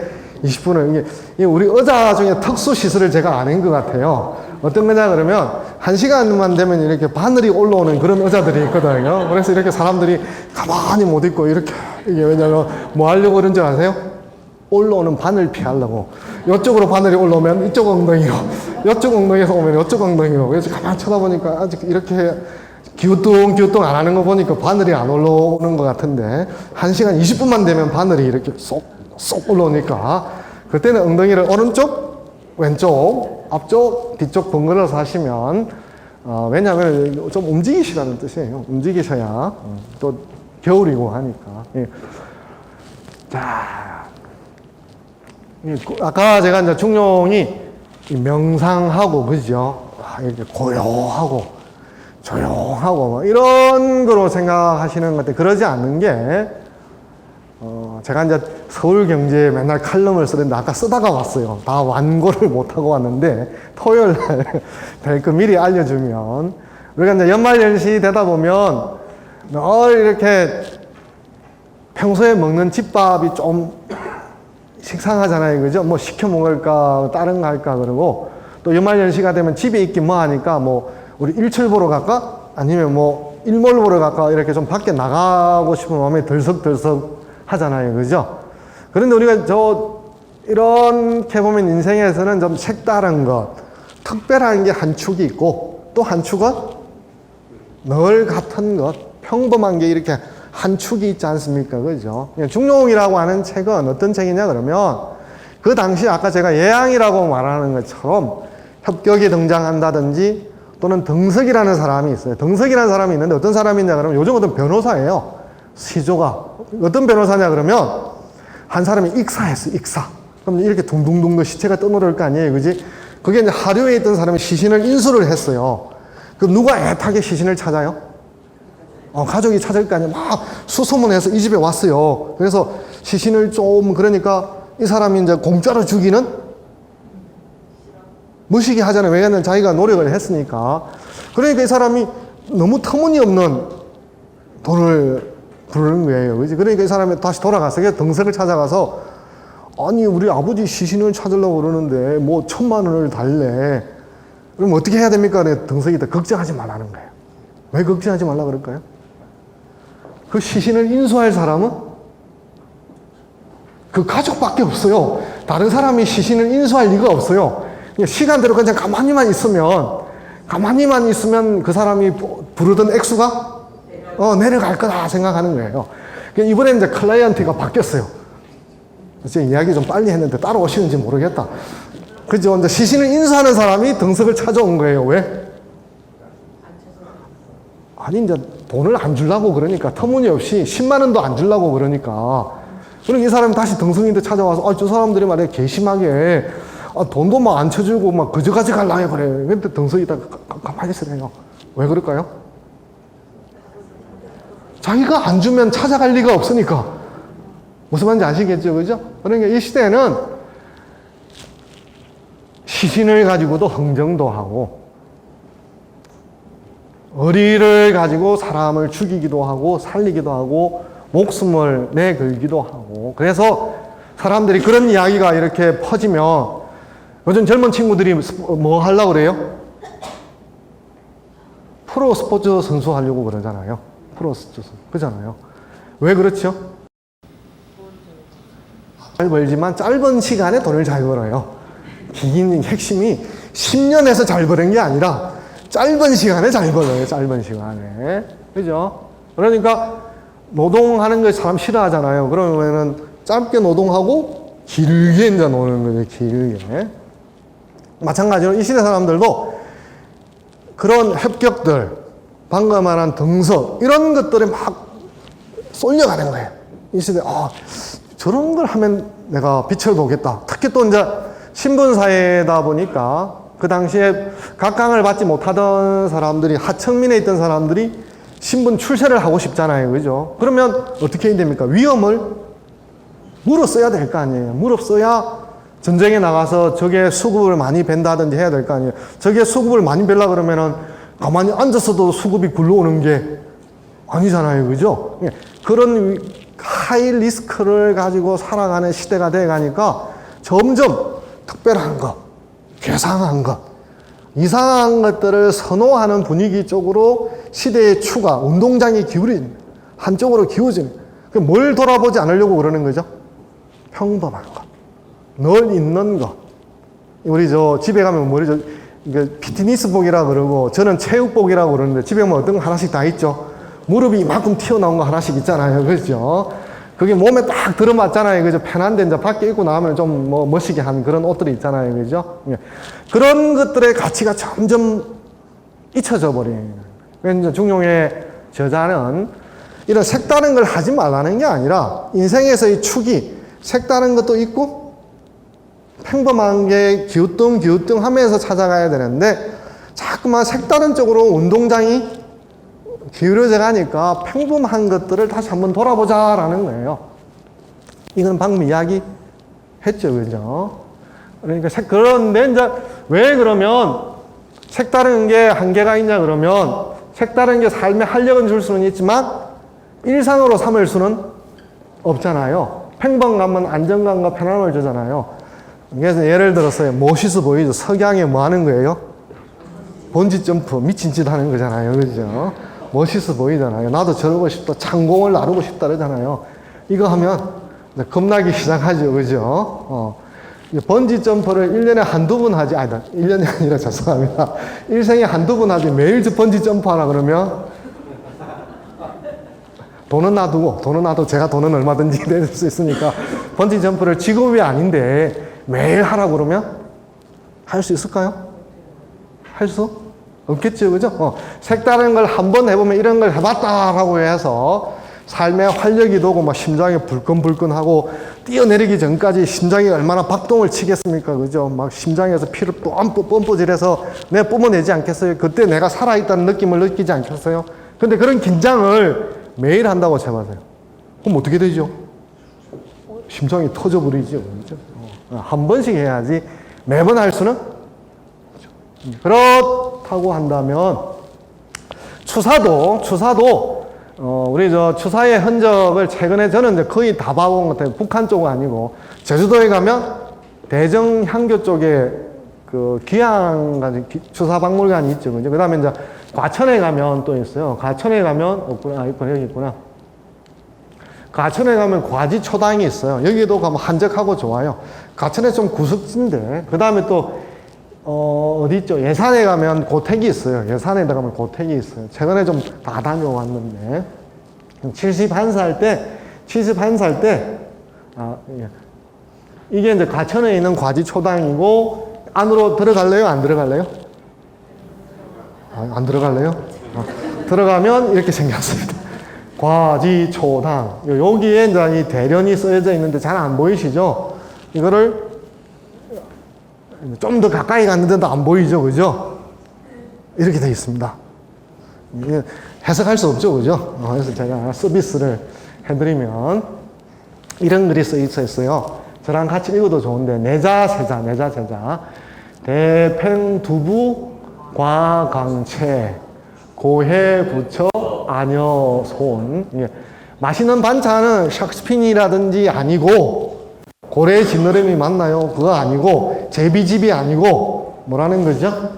20분을 이게 우리 의자 중에 특수 시설을 제가 안 한 것 같아요. 어떤 거냐 그러면 1시간만 되면 이렇게 바늘이 올라오는 그런 의자들이 있거든요. 그래서 이렇게 사람들이 가만히 못 있고 이게 왜냐면 뭐 하려고 그런 줄 아세요? 올라오는 바늘 피하려고. 이쪽으로 바늘이 올라오면 이쪽 엉덩이로, 이쪽 엉덩이에서 오면 이쪽 엉덩이로. 그래서 가만히 쳐다보니까 아직 이렇게 기우뚱 안 하는 거 보니까 바늘이 안 올라오는 것 같은데 1시간 20분만 되면 바늘이 이렇게 쏙 올라오니까 그때는 엉덩이를 오른쪽, 왼쪽, 앞쪽, 뒤쪽 번갈아서 하시면 왜냐하면 좀 움직이시라는 뜻이에요. 움직이셔야 또 겨울이고 하니까. 예. 자, 아까 제가 이제 중용이 명상하고 그죠? 이렇게 고요하고 조용하고 뭐 이런 거로 생각하시는 것 같아요. 그러지 않는 게, 제가 이제 서울경제에 맨날 칼럼을 쓰는데 아까 쓰다가 왔어요. 다 완고를 못하고 왔는데 토요일 날 될 거 미리 알려주면, 우리가 이제 연말연시 되다 보면 늘 이렇게 평소에 먹는 집밥이 좀 식상하잖아요. 그죠? 뭐 시켜 먹을까, 다른 거 할까, 그러고 또 연말연시가 되면 집에 있긴 뭐 하니까 뭐 우리 일출 보러 갈까? 아니면 뭐 일몰 보러 갈까? 이렇게 좀 밖에 나가고 싶은 마음이 들썩들썩 하잖아요. 그죠? 그런데 우리가 이렇게 보면 인생에서는 좀 색다른 것, 특별한 게 한 축이 있고 또 한 축은 늘 같은 것, 평범한 게 이렇게 한 축이 있지 않습니까? 그죠? 중용이라고 하는 책은 어떤 책이냐 그러면 그 당시 아까 제가 예양이라고 말하는 것처럼 협격이 등장한다든지 또는 등석이라는 사람이 있어요. 등석이라는 사람이 있는데 어떤 사람이냐 그러면 요즘 어떤 변호사예요. 시조가. 어떤 변호사냐 그러면 한 사람이 익사했어, 익사. 그럼 이렇게 둥둥둥 시체가 떠오를 거 아니에요. 그지? 그게 이제 하류에 있던 사람이 시신을 인수를 했어요. 그럼 누가 애타게 시신을 찾아요? 가족이 찾을 거 아니에요. 막 수소문해서 이 집에 왔어요. 그래서 시신을 좀, 그러니까 이 사람이 이제 공짜로 주기는 무시기 하잖아요. 왜냐면 자기가 노력을 했으니까. 그러니까 이 사람이 너무 터무니없는 돈을 부르는 거예요. 그지? 그러니까 이 사람이 다시 돌아가서 등석을 찾아가서, 아니, 우리 아버지 시신을 찾으려고 그러는데 뭐 1,000,000원을 달래. 그럼 어떻게 해야 됩니까? 등석이 다 걱정하지 말라는 거예요. 왜 걱정하지 말라 그럴까요? 그 시신을 인수할 사람은 그 가족밖에 없어요. 다른 사람이 시신을 인수할 리가 없어요. 그냥 시간대로 그냥 가만히만 있으면 그 사람이 부르던 액수가 내려갈 거다 생각하는 거예요. 그러니까 이번에 이제 클라이언트가 바뀌었어요. 제가 이야기 좀 빨리 했는데 따라오시는지 모르겠다. 그죠? 이제 시신을 인수하는 사람이 등석을 찾아온 거예요. 왜? 아니, 이제 돈을 안 주려고 그러니까, 터무니없이 100,000원도 안 주려고 그러니까. 그럼 이 사람이 다시 등석인데 찾아와서, 저 사람들이 말이야, 괘씸하게, 돈도 막 안 쳐주고, 막 그저까지 갈라해, 그래. 근데 등석이 다 가만히 있으래요. 왜 그럴까요? 자기가 안 주면 찾아갈 리가 없으니까. 무슨 말인지 아시겠죠? 그죠? 그러니까 이 시대는 시신을 가지고도 흥정도 하고, 의리를 가지고 사람을 죽이기도 하고, 살리기도 하고, 목숨을 내걸기도 하고, 그래서 사람들이 그런 이야기가 이렇게 퍼지면, 요즘 젊은 친구들이 뭐 하려고 그래요? 프로 스포츠 선수 하려고 그러잖아요. 프로 스포츠 선수. 그잖아요. 왜 그렇죠? 잘 벌지만 짧은 시간에 돈을 잘 벌어요. 긴 핵심이 10년에서 잘 버는 게 아니라 짧은 시간에 잘 벌어요. 짧은 시간에. 그죠? 그러니까 노동하는 걸 사람 싫어하잖아요. 그러면은 짧게 노동하고 길게 이제 노는 거죠. 길게. 마찬가지로 이 시대 사람들도 그런 협격들, 방금 말한 등석, 이런 것들에 막 쏠려가는 거예요. 이 시대, 저런 걸 하면 내가 빛을 보겠다. 특히 또 이제 신분사회다 보니까 그 당시에 각광을 받지 못하던 사람들이, 하층민에 있던 사람들이 신분 출세를 하고 싶잖아요. 그죠? 그러면 어떻게 해야 됩니까? 위험을 물어써야 될 거 아니에요. 물어써야 전쟁에 나가서 적의 수급을 많이 벤다든지 해야 될 거 아니에요. 적의 수급을 많이 벨라 그러면은 가만히 앉았어도 수급이 굴러오는 게 아니잖아요. 그죠? 그런 하이 리스크를 가지고 살아가는 시대가 돼 가니까 점점 특별한 것, 괴상한 것, 이상한 것들을 선호하는 분위기 쪽으로 시대의 추가, 운동장이 기울인, 한쪽으로 기울어지는, 뭘 돌아보지 않으려고 그러는 거죠? 평범한 것, 늘 있는 것. 우리 집에 가면 뭐죠? 피트니스복이라 그러고, 저는 체육복이라고 그러는데, 집에 가면 어떤 거 하나씩 다 있죠? 무릎이 이만큼 튀어나온 거 하나씩 있잖아요. 그렇죠? 그게 몸에 딱 들어맞잖아요. 그죠? 편한데 이제 밖에 입고 나오면 좀 멋있게 한 그런 옷들이 있잖아요. 그죠? 그런 것들의 가치가 점점 잊혀져 버리는 거예요. 이제 중용의 저자는 이런 색다른 걸 하지 말라는 게 아니라 인생에서의 축이 색다른 것도 있고 평범한 게 기우뚱기우뚱 하면서 찾아가야 되는데 자꾸 자꾸만 색다른 쪽으로 운동장이 기울어져 가니까 평범한 것들을 다시 한번 돌아보자라는 거예요. 이건 방금 이야기 했죠, 그죠? 그러니까 그런데 이제 왜 그러면 색다른 게 한계가 있냐 그러면 색다른 게 삶에 활력은 줄 수는 있지만 일상으로 삼을 수는 없잖아요. 평범감은 안정감과 편안함을 주잖아요. 그래서 예를 들어서 멋있어 보이죠. 석양에 뭐 하는 거예요? 번지 점프 미친 짓 하는 거잖아요. 그죠? 멋있어 보이잖아요. 나도 저러고 싶다. 창공을 나르고 싶다 그러잖아요. 이거 하면 겁나기 시작하죠. 그죠? 번지 점프를 1년에 한두 번 하지, 아니다. 1년이 아니라 죄송합니다. 일생에 한두 번 하지. 매일 번지 점프 하라 그러면 돈은 놔두고 제가 돈은 얼마든지 낼 수 있으니까 번지 점프를 직업이 아닌데 매일 하라고 그러면 할 수 있을까요? 할 수 없겠죠. 그죠? 색다른 걸 한번 해보면 이런 걸 해봤다라고 해서 삶에 활력이 도고 막 심장이 불끈불끈하고 뛰어내리기 전까지 심장이 얼마나 박동을 치겠습니까? 그죠? 막 심장에서 피를 뿜뿌질해서 내가 뿜어내지 않겠어요? 그때 내가 살아있다는 느낌을 느끼지 않겠어요? 근데 그런 긴장을 매일 한다고 쳐보세요. 그럼 어떻게 되죠? 심장이 터져버리죠. 그죠? 한 번씩 해야지 매번 할 수는? 그렇다고 한다면 추사도 우리 추사의 흔적을 최근에 저는 이제 거의 다 봐본 것 같아요. 북한 쪽은 아니고 제주도에 가면 대정향교 쪽에 그 추사박물관이 있죠. 그 다음에 이제 과천에 가면 또 있어요. 과천에 가면 없구나. 여기 있구나. 과천에 가면 과지초당이 있어요. 여기도 가면 한적하고 좋아요. 과천에 좀 구석진데 그 다음에 또 어디 있죠? 예산에 가면 고택이 있어요. 예산에 가면 고택이 있어요. 최근에 좀 다 다녀왔는데 71살 때 이게 이제 과천에 있는 과지초당이고 안으로 들어갈래요? 안 들어갈래요? 안 들어갈래요? 들어가면 이렇게 생겼습니다. 과지초당. 여기에 이제 이 대련이 써져 있는데 잘 안 보이시죠? 이거를 좀 더 가까이 갔는데도 안 보이죠? 그죠? 이렇게 되어 있습니다. 해석할 수 없죠? 그죠? 그래서 제가 서비스를 해드리면 이런 글이 써 있어요. 저랑 같이 읽어도 좋은데 내자세자 대팽두부 과강채 고해부처 아녀손. 맛있는 반찬은 샥스핀이라든지 아니고 고래 지느러미 맞나요? 그거 아니고 제비집이 아니고 뭐라는 거죠?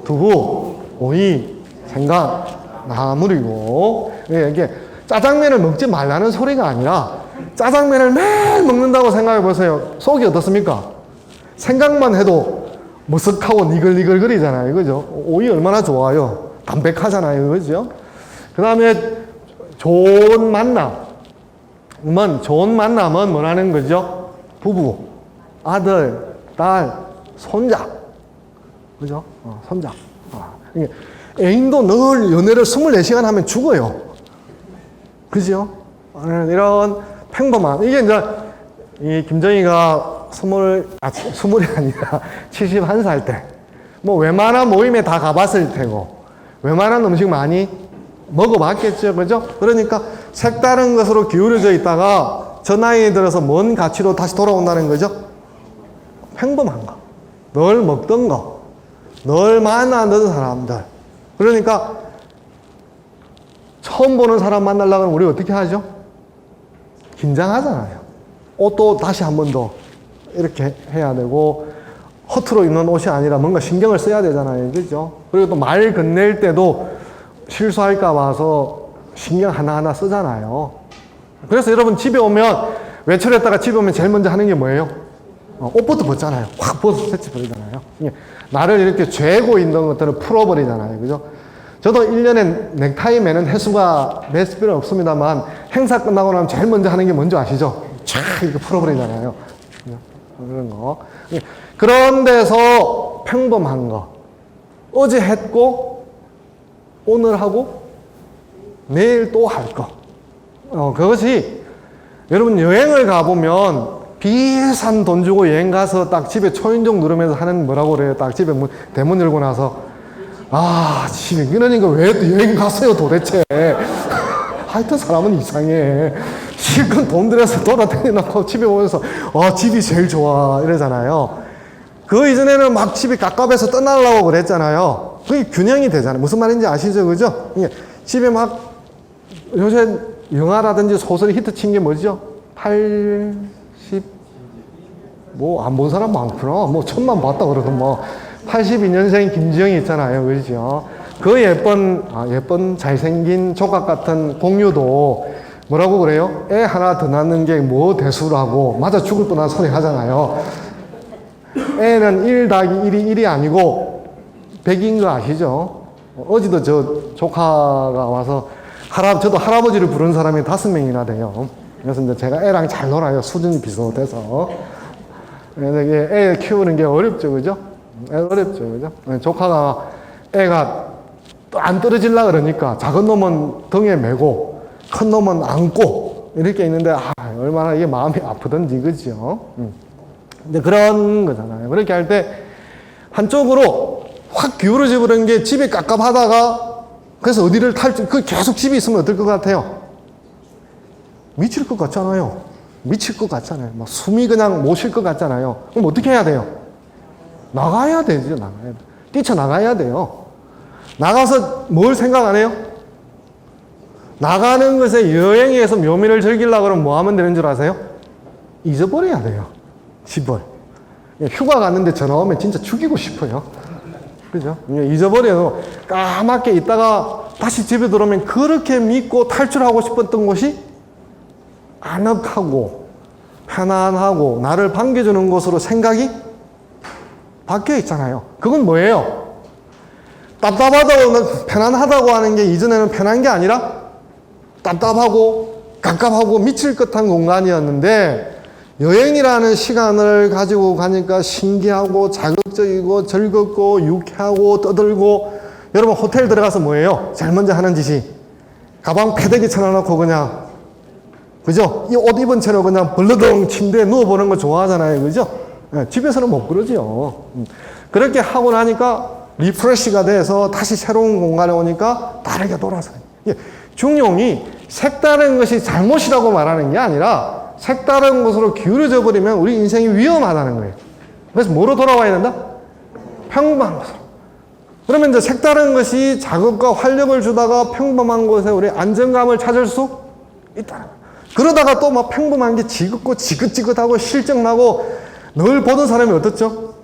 두부, 오이, 생강, 나물이고 이게 짜장면을 먹지 말라는 소리가 아니라 짜장면을 매일 먹는다고 생각해 보세요. 속이 어떻습니까? 생각만 해도 머쓱하고 니글니글 거리잖아요. 그죠? 오이 얼마나 좋아요. 담백하잖아요. 그죠? 그 다음에 좋은 만남은 뭐라는 거죠? 부부, 아들, 딸, 손자. 그죠? 손자. 애인도 늘 연애를 24시간 하면 죽어요. 그죠? 이런 평범한, 이게 이제, 이 김정희가 20이 아니라 71살 때, 뭐 웬만한 모임에 다 가봤을 테고, 웬만한 음식 많이 먹어봤겠죠. 그죠? 그러니까 색다른 것으로 기울어져 있다가 저 나이에 들어서 뭔 가치로 다시 돌아온다는 거죠? 평범한 거. 늘 먹던 거. 늘 만나는 사람들. 그러니까 처음 보는 사람 만나려고 하면 우리 어떻게 하죠? 긴장하잖아요. 옷도 다시 한 번 더 이렇게 해야 되고 허투루 입는 옷이 아니라 뭔가 신경을 써야 되잖아요. 그죠? 그리고 또 말 건넬 때도 실수할까 봐서 신경 하나하나 쓰잖아요. 그래서 여러분 집에 오면 외출했다가 집에 오면 제일 먼저 하는 게 뭐예요? 옷부터 벗잖아요. 확 벗어 세치버리잖아요. 나를 이렇게 죄고 있는 것들을 풀어버리잖아요. 그죠? 저도 1년에 넥타이 매는 횟수가 몇 필요는 없습니다만 행사 끝나고 나면 제일 먼저 하는 게 뭔지 아시죠? 촥 이렇게 풀어버리잖아요. 그런 거. 그런 데서 평범한 거. 어제 했고 오늘 하고 내일 또 할 거. 그것이 여러분 여행을 가보면 비싼 돈 주고 여행 가서 딱 집에 초인종 누르면서 하는 뭐라고 그래요? 딱 집에 대문 열고 나서 아, 집에 그러니까 왜 여행 갔어요 도대체. 하여튼 사람은 이상해. 실컷 돈 들여서 돌아다니놓고 집에 오면서 집이 제일 좋아 이러잖아요. 그 이전에는 막 집이 갑갑해서 떠나려고 그랬잖아요. 그게 균형이 되잖아요. 무슨 말인지 아시죠? 그죠? 집에 막 요새 영화라든지 소설이 히트친 게 뭐죠? 80 뭐 안 본 사람 많구나. 뭐 1000만 봤다 그러고 뭐 82년생 김지영이 있잖아요. 그죠? 그 예쁜 잘생긴 조각 같은 공유도 뭐라고 그래요? 애 하나 더 낳는 게 뭐 대수라고 맞아 죽을 뻔한 소리 하잖아요. 애는 1 더하기 1이 1이 아니고 100인 거 아시죠? 어제도 저 조카가 와서 저도 할아버지를 부른 사람이 5명이나 돼요. 그래서 이제 제가 애랑 잘 놀아요. 수준이 비슷해서. 그래서 이게 애 키우는 게 어렵죠. 그죠? 어렵죠. 그죠? 애가 안 떨어질라 그러니까 작은 놈은 등에 메고 큰 놈은 안고 이렇게 있는데 얼마나 이게 마음이 아프던지 그죠? 근데 그런 거잖아요. 그렇게 할 때 한쪽으로 확 기울어져 버리는 게 집이 깝깝하다가 그래서 어디를 계속 집에 있으면 어떨 것 같아요? 미칠 것 같잖아요. 미칠 것 같잖아요. 막 숨이 그냥 못 쉴 것 같잖아요. 그럼 어떻게 해야 돼요? 나가야 되죠. 나가야 돼. 뛰쳐나가야 돼요. 나가서 뭘 생각 안 해요? 나가는 것에 여행에서 묘미를 즐기려고 그러면 뭐 하면 되는 줄 아세요? 잊어버려야 돼요. 집을. 휴가 갔는데 전화 오면 진짜 죽이고 싶어요. 그죠? 잊어버려요. 까맣게 있다가 다시 집에 들어오면 그렇게 믿고 탈출하고 싶었던 곳이 아늑하고 편안하고 나를 반겨주는 곳으로 생각이 바뀌어 있잖아요. 그건 뭐예요? 답답하다고 편안하다고 하는 게 이전에는 편한 게 아니라 답답하고 깝깝하고 미칠 듯한 공간이었는데 여행이라는 시간을 가지고 가니까 신기하고 자극적이고 즐겁고 유쾌하고 떠들고 여러분 호텔 들어가서 뭐예요? 제일 먼저 하는 짓이 가방 패대기 쳐놔놓고 그냥 그죠? 이 옷 입은 채로 그냥 벌러덩 침대에 누워보는 거 좋아하잖아요. 그죠? 네, 집에서는 못 그러죠. 그렇게 하고 나니까 리프레시가 돼서 다시 새로운 공간에 오니까 다르게 돌아서요. 중용이 색다른 것이 잘못이라고 말하는 게 아니라 색다른 곳으로 기울어져 버리면 우리 인생이 위험하다는 거예요. 그래서 뭐로 돌아와야 된다? 평범한 곳으로. 그러면 이제 색다른 것이 자극과 활력을 주다가 평범한 곳에 우리 안정감을 찾을 수 있다는 거예요. 그러다가 또 막 평범한 게 지긋고 지긋지긋하고 실증나고 늘 보던 사람이 어떻죠?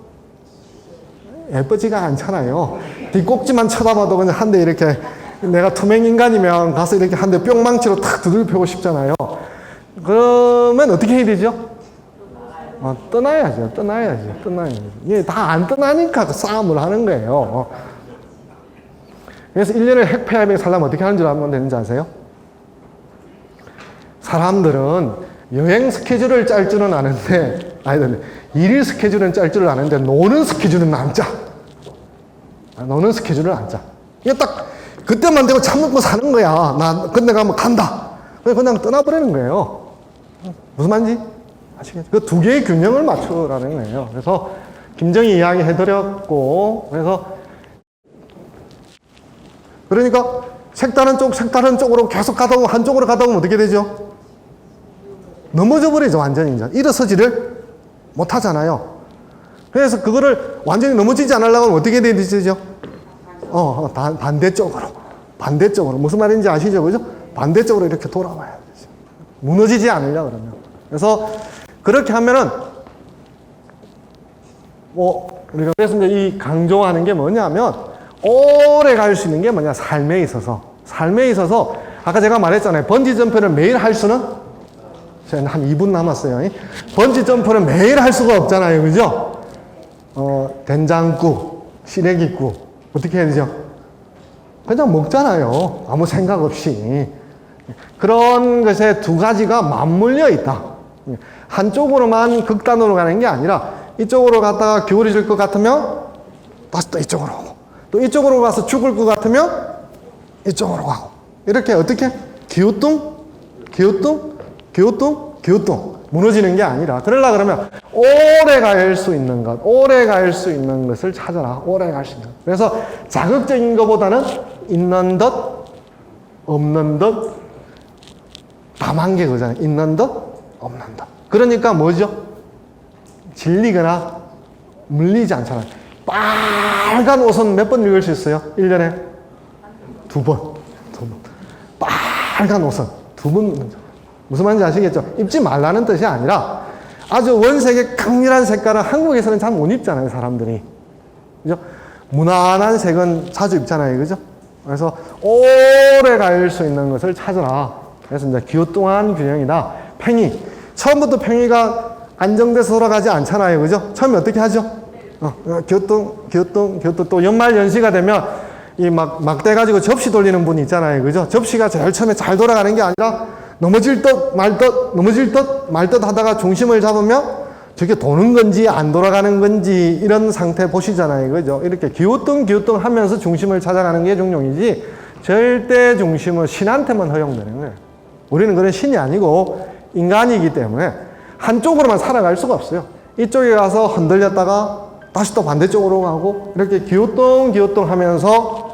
예쁘지가 않잖아요. 뒷꼭지만 쳐다봐도 그냥 한 대 이렇게 내가 투명인간이면 가서 이렇게 한 대 뿅망치로 탁 두들펴고 싶잖아요. 그러면 어떻게 해야 되죠? 떠나야죠. 이게 다 안 떠나니까 그 싸움을 하는 거예요. 그래서 1년을 핵폐합에 살려면 어떻게 하는 줄 알면 되는지 아세요? 사람들은 여행 스케줄을 짤 줄은 아는데, 일 스케줄은 짤 줄은 아는데, 노는 스케줄은 안 짜. 노는 스케줄을 안 짜. 이게 딱, 그때만 되고 참 먹고 사는 거야. 나, 근데 가면 간다. 그냥 떠나버리는 거예요. 무슨 말인지 아시겠죠? 그 두 개의 균형을 맞추라는 거예요. 그래서, 김정희 이야기 해드렸고, 그러니까, 색다른 쪽으로 계속 가다 보면, 한쪽으로 가다 보면 어떻게 되죠? 넘어져 버리죠, 완전히. 이제. 일어서지를 못 하잖아요. 그래서 그거를 완전히 넘어지지 않으려고 하면 어떻게 돼야 되죠? 반대쪽으로. 무슨 말인지 아시죠? 그죠? 반대쪽으로 이렇게 돌아와야 되죠. 무너지지 않으려고 그러면. 그래서 그렇게 하면은, 우리가 그래서 이제 이 강조하는 게 뭐냐면, 오래 갈 수 있는 게 뭐냐, 삶에 있어서, 아까 제가 말했잖아요. 번지 점프를 매일 할 수는 한 2분 남았어요. 번지 점프는 매일 할 수가 없잖아요. 그죠? 된장국, 시래기국. 어떻게 해야 되죠? 그냥 먹잖아요. 아무 생각 없이. 그런 것에 두 가지가 맞물려 있다. 한쪽으로만 극단으로 가는 게 아니라 이쪽으로 갔다가 기울어질 것 같으면 다시 또 이쪽으로 오고 또 이쪽으로 가서 죽을 것 같으면 이쪽으로 가고 이렇게 어떻게? 기우뚱 무너지는 게 아니라 그러려 그러면 오래 갈 수 있는 것, 오래 갈 수 있는 것을 찾아라. 오래 갈 수 있는 것. 그래서 자극적인 것보다는 있는 듯 없는 듯 담한 게 그거잖아요. 있는 듯 없는 듯. 그러니까 뭐죠? 질리거나 물리지 않잖아요. 빨간 옷은 몇 번 읽을 수 있어요? 1년에? 2번. 빨간 옷은 2번. 무슨 말인지 아시겠죠? 입지 말라는 뜻이 아니라 아주 원색의 강렬한 색깔은 한국에서는 잘 못 입잖아요, 사람들이. 그죠? 무난한 색은 자주 입잖아요, 그죠? 그래서 오래 갈 수 있는 것을 찾아라. 그래서 이제 기호동안 균형이다. 팽이. 처음부터 팽이가 안정돼서 돌아가지 않잖아요, 그죠? 처음에 어떻게 하죠? 기호동, 또 연말 연시가 되면 이 막대 가지고 접시 돌리는 분이 있잖아요, 그죠? 접시가 제일 처음에 잘 돌아가는 게 아니라 넘어질 듯 말 듯, 넘어질 듯 말 듯 하다가 중심을 잡으면 저게 도는 건지 안 돌아가는 건지 이런 상태 보시잖아요, 그죠? 이렇게 기호등 하면서 중심을 찾아가는 게 중용이지 절대 중심은 신한테만 허용되는 거예요. 우리는 그런 신이 아니고 인간이기 때문에 한쪽으로만 살아갈 수가 없어요. 이쪽에 가서 흔들렸다가 다시 또 반대쪽으로 가고 이렇게 기호등 하면서